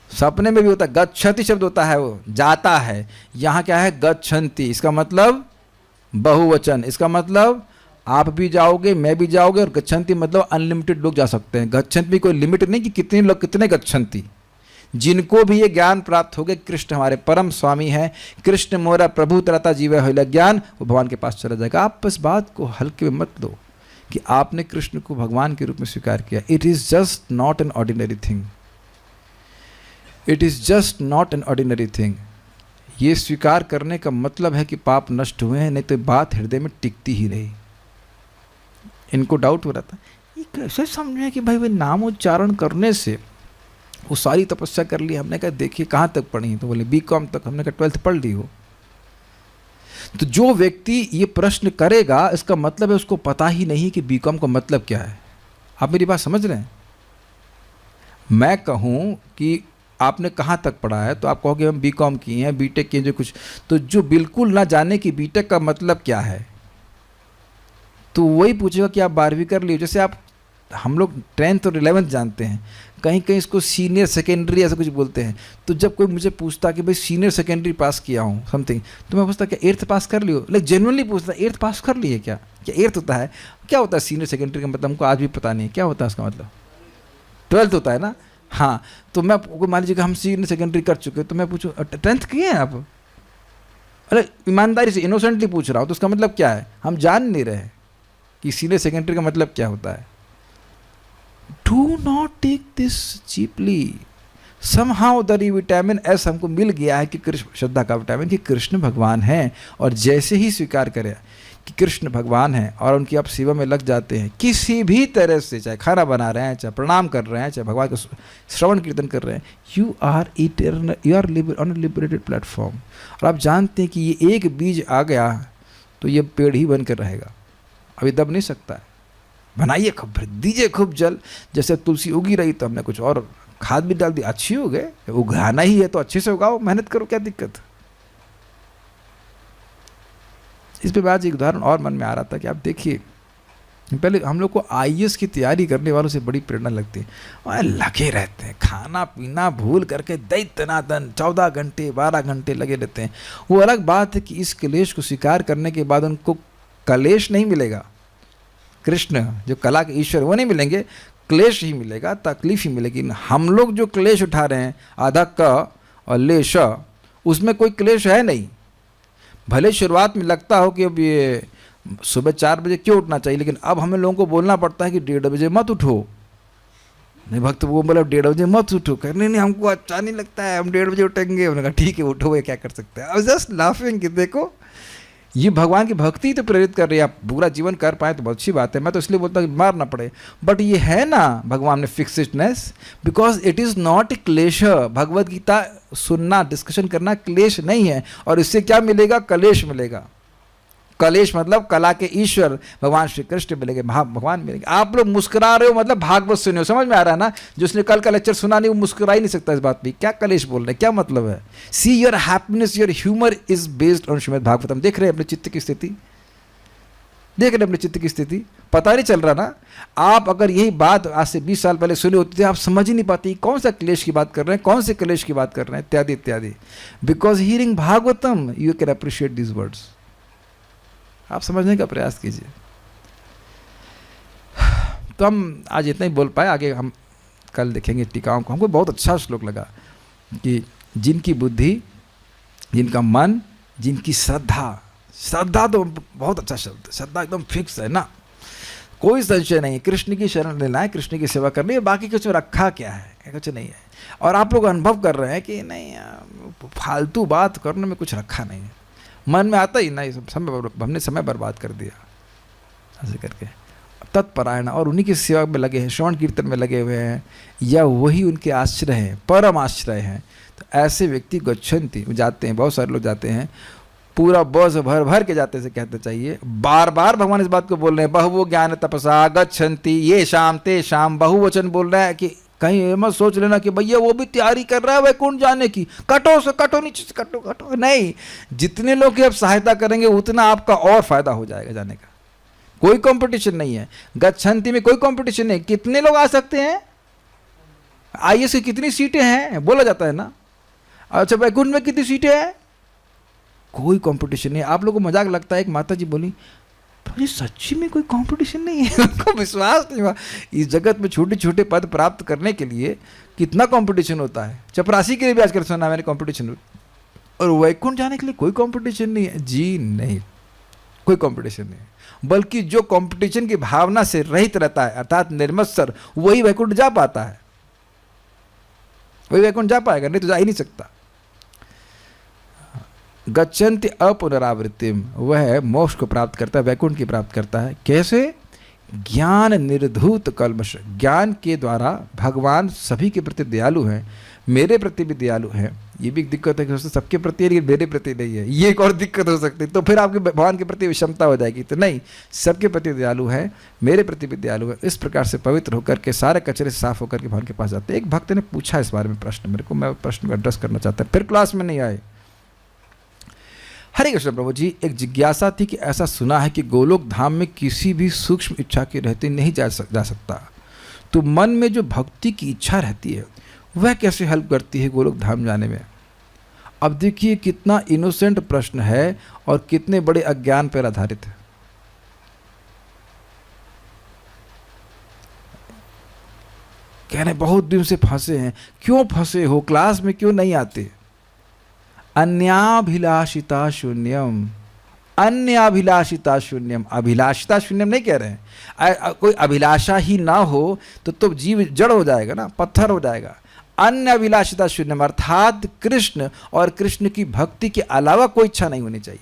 सपने में भी होता है, गच्छति शब्द होता है वो जाता है, यहाँ क्या है गच्छन्ति, इसका मतलब बहुवचन, इसका मतलब आप भी जाओगे मैं भी जाओगे, और गच्छन्ति मतलब अनलिमिटेड लोग जा सकते हैं। गच्छन्ति भी कोई लिमिट नहीं कि कितने लोग कितने गच्छन्ति, जिनको भी ये ज्ञान प्राप्त हो गए, कृष्ण हमारे परम स्वामी हैं, कृष्ण मोरा प्रभु तरता जीवे होइला ज्ञान, वो भगवान के पास चला जाएगा। आप इस बात को हल्के में मत लो कि आपने कृष्ण को भगवान के रूप में स्वीकार किया। It is just not an ordinary thing, it is just not an ordinary thing. ये स्वीकार करने का मतलब है कि पाप नष्ट हुए हैं, नहीं तो बात हृदय में टिकती ही रही। इनको डाउट हो रहा था ये कैसे समझे कि भाई नाम उच्चारण करने से वो सारी तपस्या कर ली। हमने कहा देखिए कहाँ तक पढ़ी, तो बोले BCom तक। हमने कहा 12th पढ़ ली हो। तो जो व्यक्ति ये प्रश्न करेगा इसका मतलब है उसको पता ही नहीं कि BCom का मतलब क्या है। आप मेरी बात समझ रहे हैं? मैं कहूँ कि आपने कहाँ तक पढ़ा है तो आप कहोगे हम BCom किए हैं, BTech किए जो कुछ, तो जो बिल्कुल ना जाने कि BTech का मतलब क्या है तो वही पूछेगा कि आप 12वीं कर लिए। जैसे आप हम लोग 10th और 11th जानते हैं, कहीं कहीं इसको सीनियर सेकेंडरी ऐसा कुछ बोलते हैं। तो जब कोई मुझे पूछता कि भाई सीनियर सेकेंडरी पास किया हूँ समथिंग, तो मैं पूछता क्या 8th पास कर लियो, लाइक जेन्युइनली पूछता 8th पास कर लिए क्या 8th होता है? क्या होता है सीनियर सेकेंडरी का मतलब? हमको आज भी पता नहीं है क्या होता है उसका मतलब। 12th होता है ना, हाँ। तो मैं मान लीजिए कि हम सीनियर सेकेंडरी कर चुके, तो मैं पूछूँ 10th किए हैं आप? अरे ईमानदारी से इनोसेंटली पूछ रहा हूँ, तो उसका मतलब क्या है? हम जान नहीं रहे कि सीनियर सेकेंडरी का मतलब क्या होता है। Do not take this cheaply. Somehow the vitamin S हमको मिल गया है कि कृष्ण, श्रद्धा का विटामिन, कि कृष्ण भगवान हैं, और जैसे ही स्वीकार करें कि कृष्ण भगवान हैं और उनकी आप सेवा में लग जाते हैं किसी भी तरह से, चाहे खाना बना रहे हैं, चाहे प्रणाम कर रहे हैं, चाहे भगवान का श्रवण कीर्तन कर रहे हैं, you are eternal, you are on a liberated platform. और आप जानते हैं कि ये एक बीज आ गया तो ये पेड़ ही बनकर रहेगा, अभी दब नहीं सकता है। बनाइए खूब, भर दीजिए खूब जल। जैसे तुलसी उगी रही तो हमने कुछ और खाद भी डाल दी, अच्छी हो गए। उगाना ही है तो अच्छे से उगाओ, मेहनत करो, क्या दिक्कत। इस पे आज एक उदाहरण और मन में आ रहा था कि आप देखिए, पहले हम लोग को IAS की तैयारी करने वालों से बड़ी प्रेरणा लगती है, वह लगे रहते हैं, खाना पीना भूल करके दैत्यनादन 14 घंटे 12 घंटे लगे रहते हैं। वो अलग बात है कि इस क्लेश को स्वीकार करने के बाद उनको कलेश नहीं मिलेगा, कृष्ण जो कला के ईश्वर वो नहीं मिलेंगे, क्लेश ही मिलेगा, तकलीफ ही मिलेगी। हम लोग जो क्लेश उठा रहे हैं आधा क और लेश, उसमें कोई क्लेश है नहीं। भले शुरुआत में लगता हो कि अब ये सुबह 4 बजे क्यों उठना चाहिए, लेकिन अब हमें लोगों को बोलना पड़ता है कि 1:30 बजे मत उठो। नहीं, भक्त वो बोला 1:30 बजे मत उठो, कहने नहीं हमको अच्छा नहीं लगता है, हम 1:30 बजे उठेंगे। उन्होंने कहा ठीक है उठो, ये क्या कर सकते हैं। अब जस्ट लाफिंग कि देखो ये भगवान की भक्ति तो प्रेरित कर रही है। आप पूरा जीवन कर पाए तो बहुत अच्छी बात है, मैं तो इसलिए बोलता हूँ मार ना पड़े। बट ये है ना भगवान में fixedness, because it is not a klesha. Bhagavad Gita सुनना, डिस्कशन करना क्लेश नहीं है, और इससे क्या मिलेगा? कलेश मिलेगा। कलेश मतलब कला के ईश्वर भगवान श्री कृष्ण मिलेंगे, भगवान मिलेंगे। आप लोग मुस्कुरा रहे हो मतलब भागवत सुने हो, समझ में आ रहा है ना? जिसने कल का लेक्चर सुना नहीं वो मुस्कुरा ही नहीं सकता इस बात पे। क्या कलेश बोल रहे हैं, क्या मतलब है? See your happiness, your humour is based on Shrimad Bhagavatam. देख रहे हैं अपने चित्त की स्थिति, देख रहे हैं अपने चित्त की स्थिति, पता नहीं चल रहा ना? आप अगर यही बात आज से 20 साल पहले सुनी होती थी, आप समझ ही नहीं पाती कौन सा क्लेश की बात कर रहे हैं, कौन से क्लेश की बात कर रहे हैं, इत्यादि इत्यादि। Because hearing Bhagavatam you can appreciate this words. आप समझने का प्रयास कीजिए। तो हम आज इतना ही बोल पाए, आगे हम कल देखेंगे टीकाओं को। हमको बहुत अच्छा श्लोक लगा कि जिनकी बुद्धि, जिनका मन, जिनकी श्रद्धा, श्रद्धा तो बहुत अच्छा शब्द, श्रद्धा एकदम फिक्स है ना, कोई संशय नहीं, कृष्ण की शरण लेना है, कृष्ण की सेवा करनी है, बाकी कुछ रखा क्या है, कुछ नहीं है। और आप लोग अनुभव कर रहे हैं कि नहीं फालतू बात करने में कुछ रखा नहीं है, मन में आता ही नहीं, हमने समय बर्बाद कर दिया ऐसे करके। तत्परायण और उन्हीं की सेवा में लगे हैं, श्रवण कीर्तन में लगे हुए हैं, या वही उनके आश्रय हैं, परम आश्रय हैं। तो ऐसे व्यक्ति गच्छन्ति जाते हैं, बहुत सारे लोग जाते हैं, पूरा बस भर भर के जाते से कहते चाहिए। बार बार भगवान इस बात को बोल रहे हैं, बहुवो ज्ञान तपसा गच्छन्ति ये शाम ते शाम, बहुवचन बोल रहा है कि कहीं ये मत सोच लेना कि भैया वो भी तैयारी कर रहा है वैकुंठ जाने की, कटो से कटो, नीचे से कटो कटो। नहीं, जितने लोग की आप सहायता करेंगे उतना आपका और फायदा हो जाएगा जाने का। कोई कंपटीशन नहीं है, गच्छन्ति में कोई कंपटीशन नहीं। कितने लोग आ सकते हैं, आईएएस की कितनी सीटें हैं बोला जाता है ना। अच्छा वैकुंठ में कितनी सीटें हैं, कोई कंपटीशन नहीं। आप लोगों को मजाक लगता है, एक माता जी बोली ये सच्ची में कोई कंपटीशन नहीं है। उनको विश्वास नहीं हुआ। इस जगत में छोटे छोटे पद प्राप्त करने के लिए कितना कंपटीशन होता है। चपरासी के लिए भी आजकल सुना मैंने कंपटीशन, और वैकुंठ जाने के लिए कोई कंपटीशन नहीं है जी, नहीं, कोई कंपटीशन नहीं है। बल्कि जो कंपटीशन की भावना से रहित रहता है, अर्थात निर्मत्सर, वही वैकुंठ जा पाता है, वही वैकुंठ जा पाएगा, नहीं तो जा ही नहीं सकता। गच्छन्ति अपुनरावृत्तिम, वह मोक्ष को प्राप्त करता है, वैकुंठ की प्राप्त करता है। कैसे? ज्ञान निर्धूत कल्मष, ज्ञान के द्वारा भगवान सभी के प्रति दयालु हैं, मेरे प्रति भी दयालु हैं। ये भी एक दिक्कत है कि सबके प्रति है लेकिन मेरे प्रति नहीं है, ये एक और दिक्कत हो सकती है। तो फिर आपके भगवान के प्रति विषमता हो जाएगी। तो नहीं, सबके प्रति दयालु है, मेरे प्रति भी दयालु है। इस प्रकार से पवित्र होकर के सारे कचरे से साफ होकर के भगवान के पास जाते हैं। एक भक्त ने पूछा इस बारे में प्रश्न मेरे को, मैं प्रश्न को एड्रेस करना चाहता हूँ, फिर क्लास में नहीं आए। हरे कृष्ण प्रभु जी, एक जिज्ञासा थी कि ऐसा सुना है कि गोलोक धाम में किसी भी सूक्ष्म इच्छा के रहते नहीं जा सकता, तो मन में जो भक्ति की इच्छा रहती है वह कैसे हेल्प करती है गोलोक धाम जाने में। अब देखिए कितना इनोसेंट प्रश्न है और कितने बड़े अज्ञान पर आधारित है। कह रहे बहुत दिन से फंसे हैं। क्यों फंसे हो, क्लास में क्यों नहीं आते? अन्याभिलाषिता शून्यम, अन्याभिलाषिता शून्यम, अभिलाषिता शून्यम नहीं कह रहे हैं। कोई अभिलाषा ही ना हो तो जीव जड़ हो जाएगा ना, पत्थर हो जाएगा। अन्य अभिलाषिता शून्यम अर्थात कृष्ण और कृष्ण की भक्ति के अलावा कोई इच्छा नहीं होनी चाहिए।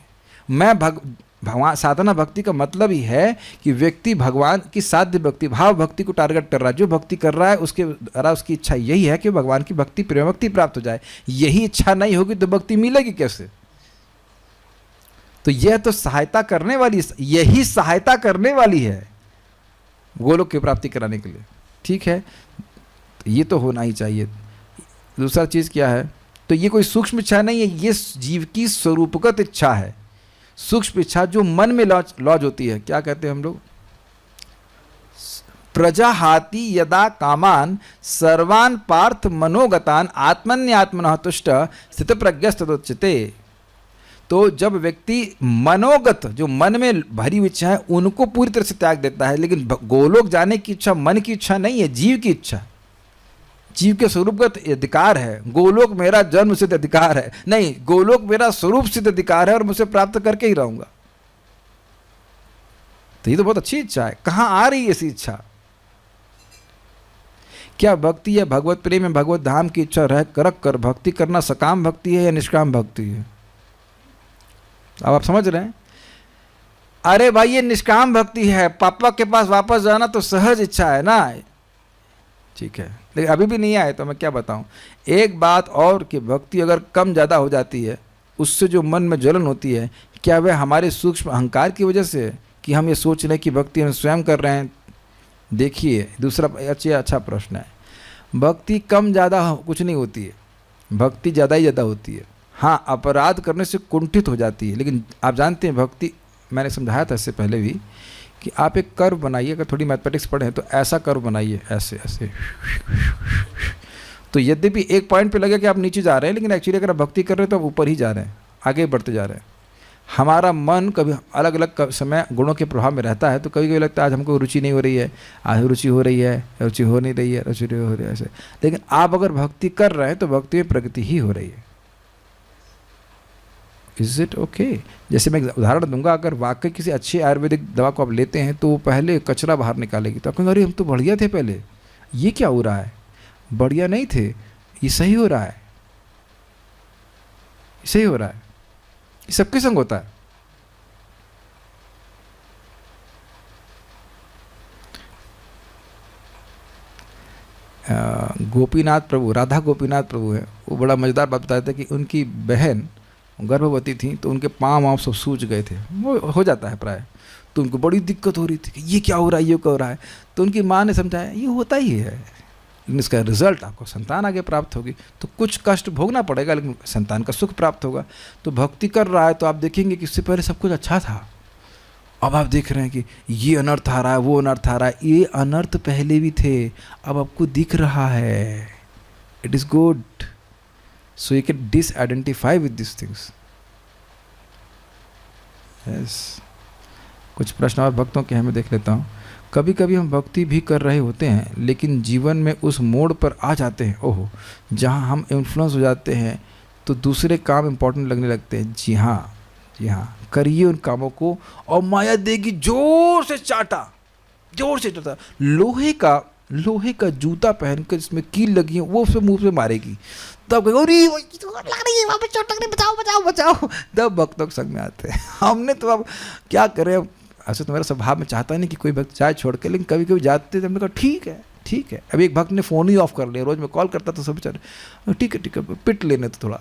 मैं भगवान, साधना भक्ति का मतलब ही है कि व्यक्ति भगवान की साध्य भक्ति, भाव भक्ति को टारगेट कर रहा है। जो भक्ति कर रहा है उसके द्वारा उसकी इच्छा यही है कि भगवान की भक्ति, प्रेम भक्ति प्राप्त हो जाए। यही इच्छा नहीं होगी तो भक्ति मिलेगी कैसे? तो यह तो सहायता करने वाली, यही सहायता करने वाली है गोलोक की प्राप्ति कराने के लिए। ठीक है, तो ये तो होना ही चाहिए। दूसरा चीज़ क्या है? तो ये कोई सूक्ष्म इच्छा नहीं है, ये जीव की स्वरूपगत इच्छा है। सूक्ष्म इच्छा जो मन में लॉज होती है, क्या कहते हैं हम लोग? प्रजाहाति यदा कामान सर्वान पार्थ मनोगतान आत्मन्यात्मनः तुष्ट स्थित प्रज्ञस्तदोच्यते। तो जब व्यक्ति मनोगत, जो मन में भरी हुई इच्छा है, उनको पूरी तरह से त्याग देता है। लेकिन गोलोक जाने की इच्छा मन की इच्छा नहीं है, जीव की इच्छा, जीव के स्वरूपगत अधिकार है। गोलोक मेरा जन्म सिद्ध अधिकार है नहीं, गोलोक मेरा स्वरूप सिद्ध अधिकार है और मुझे प्राप्त करके ही रहूंगा। तो ये तो बहुत अच्छी इच्छा है। कहां आ रही है ऐसी इच्छा? क्या भक्ति या भगवत प्रेम में भगवत धाम की इच्छा रख कर भक्ति करना सकाम भक्ति है या निष्काम भक्ति है? अब आप समझ रहे हैं? अरे भाई ये निष्काम भक्ति है, पापा के पास वापस जाना तो सहज इच्छा है ना। ठीक है, लेकिन अभी भी नहीं आए तो मैं क्या बताऊं। एक बात और कि भक्ति अगर कम ज़्यादा हो जाती है, उससे जो मन में जलन होती है, क्या वह हमारे सूक्ष्म अहंकार की वजह से कि हम ये सोच रहे हैं कि भक्ति हम स्वयं कर रहे हैं? देखिए दूसरा अच्छा प्रश्न है। भक्ति कम ज़्यादा कुछ नहीं होती है, भक्ति ज़्यादा ही ज़्यादा होती है। हाँ, अपराध करने से कुंठित हो जाती है। लेकिन आप जानते हैं भक्ति, मैंने समझाया था इससे पहले भी कि आप एक कर्व बनाइए, अगर थोड़ी मैथमेटिक्स पढ़ें तो ऐसा कर्व बनाइए, ऐसे ऐसे। तो यद्यपि एक पॉइंट पे लगे कि आप नीचे जा रहे हैं, लेकिन एक्चुअली अगर आप भक्ति कर रहे हैं तो आप ऊपर ही जा रहे हैं, आगे बढ़ते जा रहे हैं। हमारा मन कभी अलग अलग समय गुणों के प्रभाव में रहता है, तो कभी कभी लगता है आज हमको रुचि नहीं हो रही है, आज रुचि हो रही है, रुचि हो नहीं रही है, रुचि हो रही है, ऐसे। लेकिन आप अगर भक्ति कर रहे हैं तो भक्ति में प्रगति ही हो रही है। Is it okay? जैसे मैं उदाहरण दूंगा, अगर वाकई किसी अच्छी आयुर्वेदिक दवा को आप लेते हैं तो वो पहले कचरा बाहर निकालेगी, तो आप कहेंगे अरे हम तो बढ़िया थे पहले, ये क्या हो रहा है? बढ़िया नहीं थे, ये सही हो रहा है, सही हो रहा है। ये सबके संग होता है। गोपीनाथ प्रभु, राधा गोपीनाथ प्रभु है, वो बड़ा मज़ेदार बात बताते थे कि उनकी बहन गर्भवती थी तो उनके पाँव वाँव सब सूज गए थे। वो हो जाता है प्राय, तो उनको बड़ी दिक्कत हो रही थी कि ये क्या हो रहा है, ये क्या हो रहा है। तो उनकी माँ ने समझाया ये होता ही है, लेकिन इसका रिजल्ट आपको संतान आगे प्राप्त होगी। तो कुछ कष्ट भोगना पड़ेगा लेकिन संतान का सुख प्राप्त होगा। तो भक्ति कर रहा है तो आप देखेंगे कि इससे पहले सब कुछ अच्छा था, अब आप देख रहे हैं कि ये अनर्थ आ रहा है, वो अनर्थ आ रहा है। ये अनर्थ पहले भी थे, अब आपको दिख रहा है। It is good, so you can disidentify with this things. Yes, कुछ प्रश्न और भक्तों के हैं, मैं देख लेता हूँ। कभी कभी हम भक्ति भी कर रहे होते हैं लेकिन जीवन में उस मोड़ पर आ जाते हैं, ओहो, जहाँ हम इन्फ्लुएंस हो जाते हैं तो दूसरे काम इम्पोर्टेंट लगने लगते हैं। जी हाँ, जी हाँ, करिए उन कामों को और माया देगी जोर से चाटा, जोर से चाटा। लोहे का जूता पहनकर जिसमें कील लगी है वो उसमें मुंह से मारेगी, तब अरे लग रही है, वहाँ पे चोट लग रही, बचाओ बचाओ बचाओ, तब भक्तों के संग में आते हैं। हमने तो अब क्या करें, ऐसे तो मेरा स्वभाव में चाहता नहीं कि कोई भक्त जाए छोड़ के, लेकिन कभी कभी जाते थे, हमने कहा ठीक है ठीक है। अभी एक भक्त ने फ़ोन ही ऑफ कर लिया, रोज़ मैं कॉल करता तो सब बेचारे ठीक है पिट लेने तो थोड़ा,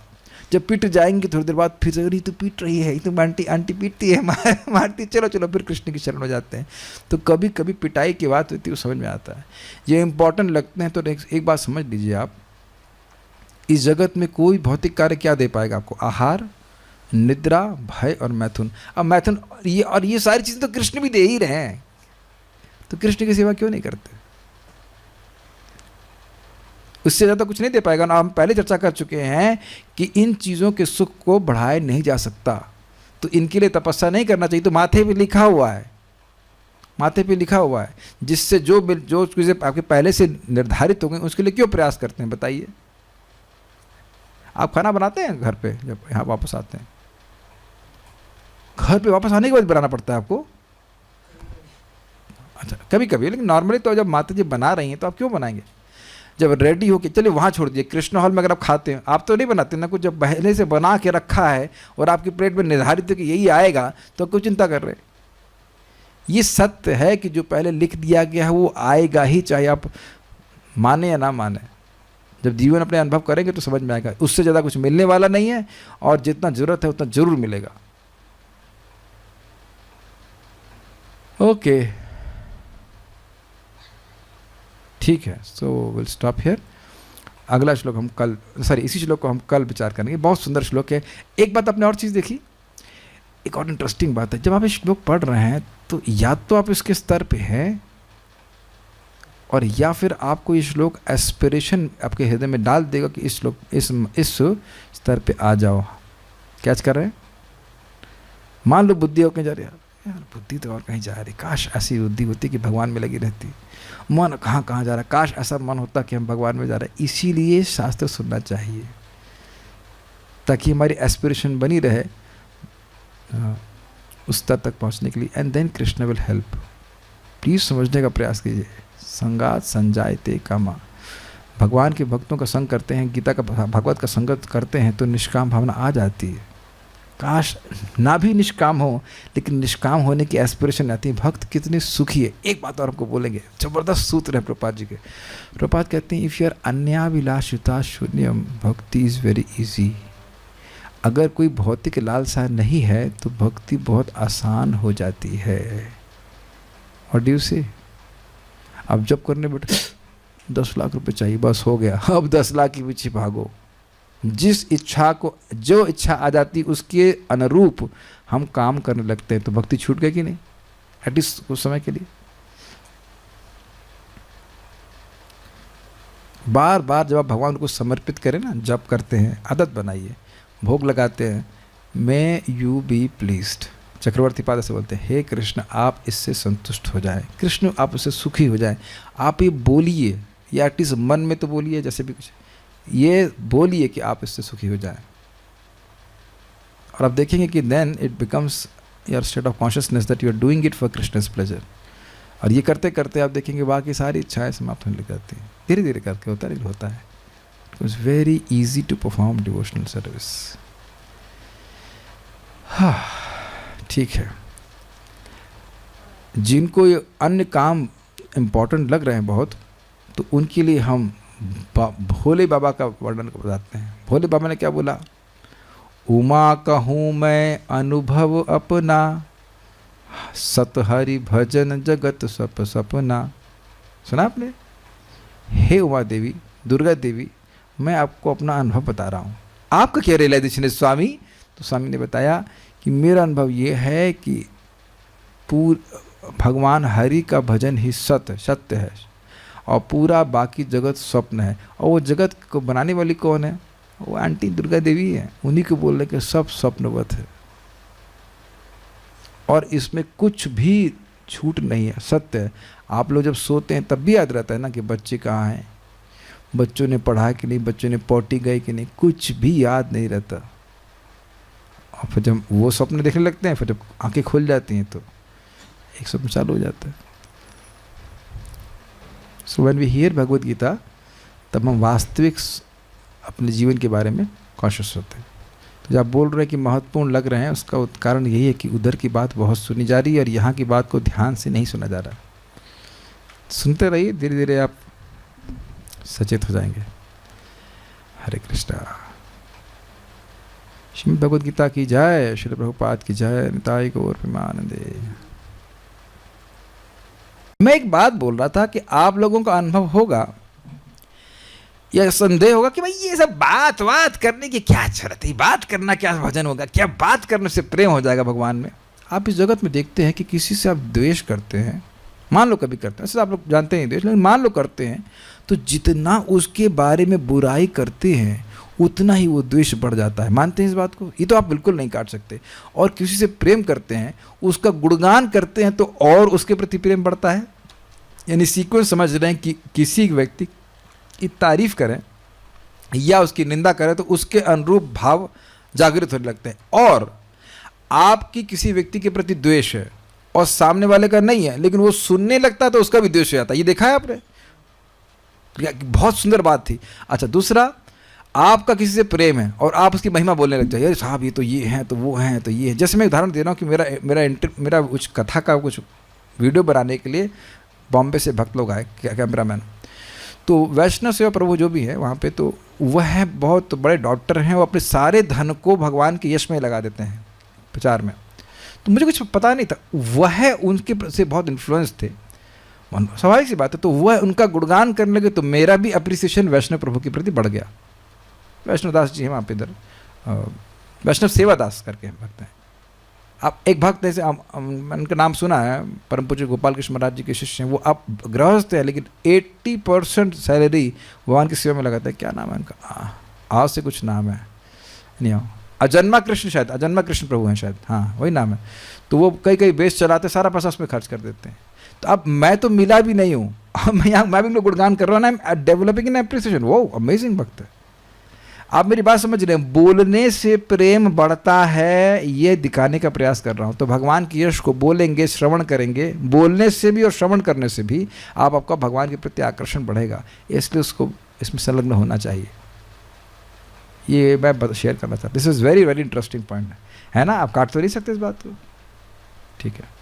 जब पिट जाएंगे थोड़ी देर बाद फिर से अरे तो पीट रही है, तो आंटी पीटती है, मारती, चलो फिर कृष्ण की शरण में जाते हैं। तो कभी कभी पिटाई की बात होती है, वो समझ में आता है, ये इंपॉर्टेंट लगते हैं। तो एक बात समझ लीजिए आप, इस जगत में कोई भौतिक कार्य क्या दे पाएगा आपको? आहार, निद्रा, भय और मैथुन। अब मैथुन ये सारी चीज़ें तो कृष्ण भी दे ही रहे हैं, तो कृष्ण की सेवा क्यों नहीं करते? उससे ज़्यादा कुछ नहीं दे पाएगा ना। हम पहले चर्चा कर चुके हैं कि इन चीज़ों के सुख को बढ़ाया नहीं जा सकता, तो इनके लिए तपस्या नहीं करना चाहिए। तो माथे पे लिखा हुआ है, माथे पे लिखा हुआ है, जिससे जो चीज़ें आपके पहले से निर्धारित हो गई उसके लिए क्यों प्रयास करते हैं बताइए? आप खाना बनाते हैं घर पे, जब यहाँ वापस आते हैं, घर पे वापस आने के बाद बनाना पड़ता है आपको? अच्छा, कभी कभी, लेकिन नॉर्मली तो जब माता जी बना रही हैं तो आप क्यों बनाएंगे? जब रेडी होके, चलिए वहाँ छोड़ दिए, कृष्ण हॉल में अगर आप खाते हैं, आप तो नहीं बनाते ना कुछ, जब पहले से बना के रखा है और आपकी प्लेट में निर्धारित है कि यही आएगा, तो क्यों चिंता कर रहे? ये सत्य है कि जो पहले लिख दिया गया है वो आएगा ही, चाहे आप माने या ना माने। जब जीवन अपने अनुभव करेंगे तो समझ में आएगा, उससे ज़्यादा कुछ मिलने वाला नहीं है, और जितना ज़रूरत है उतना ज़रूर मिलेगा। ओके, ठीक है, सो विल स्टॉप हियर। अगला श्लोक हम कल, इसी श्लोक को हम कल विचार करेंगे। बहुत सुंदर श्लोक है। एक बात आपने और चीज़ देखी, एक और इंटरेस्टिंग बात है, जब आप ये श्लोक पढ़ रहे हैं तो या तो आप इसके स्तर पे हैं, और या फिर आपको ये श्लोक एस्पिरेशन आपके हृदय में डाल देगा कि इस श्लोक इस स्तर पे आ जाओ। कैच कर रहे हैं? मान लो बुद्धि और कहीं जा रही है, यार बुद्धि तो और कहीं जा रही, काश ऐसी बुद्धि होती कि भगवान में लगी रहती। मन कहाँ कहाँ जा रहा है, काश ऐसा मन होता कि हम भगवान में जा रहे हैं। इसीलिए शास्त्र सुनना चाहिए, ताकि हमारी एस्पिरेशन बनी रहे उस स्तर तक पहुँचने के लिए। And then Krishna will help. Please समझने का प्रयास कीजिए। संगात संजायते कामा, भगवान के भक्तों का संग करते हैं, गीता का भागवत का संगत करते हैं तो निष्काम भावना आ जाती है। काश ना भी निष्काम हो, लेकिन निष्काम होने की एस्पिरेशन आती है। भक्त कितने सुखी है। एक बात और हमको बोलेंगे, जबरदस्त सूत्र है प्रभुपाद जी के। प्रभुपाद कहते हैं, इफ़ यू आर अन्याभिलाषिता शून्यम भक्ति इज़ वेरी इजी। अगर कोई भौतिक लालसा नहीं है तो भक्ति बहुत आसान हो जाती है। और ड्यू से अब जब करने बैठे 10 लाख रुपए चाहिए, बस हो गया, अब 10 लाख के पीछे भागो। जिस इच्छा को जो इच्छा आ जाती उसके अनुरूप हम काम करने लगते हैं, तो भक्ति छूट गई कि नहीं? एटलीस्ट कुछ समय के लिए। बार बार जब आप भगवान को समर्पित करें ना, जप करते हैं, आदत बनाइए, भोग लगाते हैं, मे यू बी प्लीज्ड। चक्रवर्ती पाद से बोलते हैं, हे कृष्ण आप इससे संतुष्ट हो जाएं, कृष्ण आप इससे सुखी हो जाएं। आप ये बोलिए, या एटलीस्ट मन में तो बोलिए, जैसे भी कुछ ये बोलिए कि आप इससे सुखी हो जाएं, और आप देखेंगे कि then it becomes your state of consciousness that you are doing it for Krishna's pleasure. और ये करते करते आप देखेंगे बाकी सारी इच्छाएं समाप्त होने लग जाती हैं। धीरे धीरे करके होता है। It was very easy to perform devotional service. हाँ, ठीक है। जिनको ये अन्य काम इम्पोर्टेंट लग रहे हैं बहुत, तो उनके लिए हम भोले बाबा का वर्णन बताते हैं। भोले बाबा ने क्या बोला? उमा कहूँ मैं अनुभव अपना, सत हरि भजन जगत सप सपना। सुना आपने? हे उमा देवी, दुर्गा देवी, मैं आपको अपना अनुभव बता रहा हूँ, आपका क्या रियलाइजेशन है स्वामी? तो स्वामी ने बताया कि मेरा अनुभव ये है कि भगवान हरि का भजन ही सत्य है और पूरा बाकी जगत स्वप्न है। और वो जगत को बनाने वाली कौन है? वो आंटी दुर्गा देवी है। उन्हीं को बोल रहे कि सब स्वप्नवत है और इसमें कुछ भी छूट नहीं है, सत्य है। आप लोग जब सोते हैं तब भी याद रहता है ना कि बच्चे कहाँ हैं, बच्चों ने पढ़ा कि नहीं, बच्चों ने पॉटी गए कि नहीं, कुछ भी याद नहीं रहता। और फिर जब वो स्वप्न देखने लगते हैं, फिर जब आंखें खुल जाती हैं तो एक स्वप्न चालू हो जाता है। So when we hear Bhagavad Gita, तब हम वास्तविक अपने जीवन के बारे में कॉन्शियस होते हैं। तो जब आप बोल रहे हैं कि महत्वपूर्ण लग रहे हैं, उसका कारण यही है कि उधर की बात बहुत सुनी जा रही है और यहाँ की बात को ध्यान से नहीं सुना जा रहा। सुनते रहिए, धीरे धीरे आप सचेत हो जाएंगे। हरे कृष्णा। श्रीमद् भगवद गीता की जय, श्री प्रभुपाद की जय, निताई गौर प्रेमानंदे। मैं एक बात बोल रहा था कि आप लोगों का अनुभव होगा या संदेह होगा कि भाई ये सब बात करने की क्या जरूरत है, बात करना क्या भजन होगा, क्या बात करने से प्रेम हो जाएगा भगवान में। आप इस जगत में देखते हैं कि किसी से आप द्वेष करते हैं, मान लो कभी करते हैं, ऐसे आप लोग जानते हैं द्वेष, लेकिन मान लो करते हैं, तो जितना उसके बारे में बुराई करते हैं उतना ही वो द्वेष बढ़ जाता है। मानते हैं इस बात को? ये तो आप बिल्कुल नहीं काट सकते। और किसी से प्रेम करते हैं, उसका गुणगान करते हैं, तो और उसके प्रति प्रेम बढ़ता है। यानी सीक्वेंस समझ रहे हैं कि किसी व्यक्ति की तारीफ करें या उसकी निंदा करें तो उसके अनुरूप भाव जागृत होने लगते हैं। और आपकी किसी व्यक्ति के प्रति द्वेष है और सामने वाले का नहीं है, लेकिन वो सुनने लगता है तो उसका भी द्वेष हो जाता है। ये देखा है आपने? बहुत सुंदर बात थी। अच्छा, दूसरा, आपका किसी से प्रेम है और आप उसकी महिमा बोलने लग जाए, यार साहब ये तो ये हैं, तो वो हैं, तो ये है। जैसे मैं उदाहरण दे रहा हूँ कि मेरा कुछ कथा का कुछ वीडियो बनाने के लिए बॉम्बे से भक्त लोग आए, कैमरामैन। तो वैष्णव सेवा प्रभु जो भी है वहाँ पे, तो वह बहुत बड़े डॉक्टर हैं, वो अपने सारे धन को भगवान के यश में लगा देते हैं, प्रचार में। तो मुझे कुछ पता नहीं था, वह उनके से बहुत इन्फ्लुएंस थे, स्वाभाविक सी बात है। तो वह उनका गुणगान करने लगे, तो मेरा भी अप्रिसिएशन वैष्णव प्रभु के प्रति बढ़ गया। वैष्णव दास जी हैं वहाँ पे, इधर वैष्णव सेवा दास करके हम भक्त हैं। आप एक भक्त ऐसे उनका नाम सुना है, परम पूज्य गोपाल कृष्ण महाराज जी के शिष्य हैं। वो आप गृहस्थ है, लेकिन 80% सैलरी भगवान की सेवा में लगाता है। क्या नाम है उनका? आज से कुछ नाम है, नहीं आओ, अजन्मा कृष्ण, शायद अजन्मा कृष्ण प्रभु हैं शायद, हाँ वही नाम है। तो वो कई बेस चलाते, सारा पैसा उसमें खर्च कर देते हैं। तो अब मैं तो मिला भी नहीं हूँ, मैं भी गुणगान कर रहा हूँ ना, डेवलपिंग इन एप्रिसिएशन। वो अमेजिंग भक्त है। आप मेरी बात समझ रहे हैं? बोलने से प्रेम बढ़ता है, ये दिखाने का प्रयास कर रहा हूँ। तो भगवान की यश को बोलेंगे, श्रवण करेंगे, बोलने से भी और श्रवण करने से भी आपका भगवान के प्रति आकर्षण बढ़ेगा। इसलिए उसको इसमें संलग्न होना चाहिए। ये मैं शेयर करना चाहता हूँ। This is very very interesting point है ना? आप काट तो नहीं सकते इस बात को, ठीक है।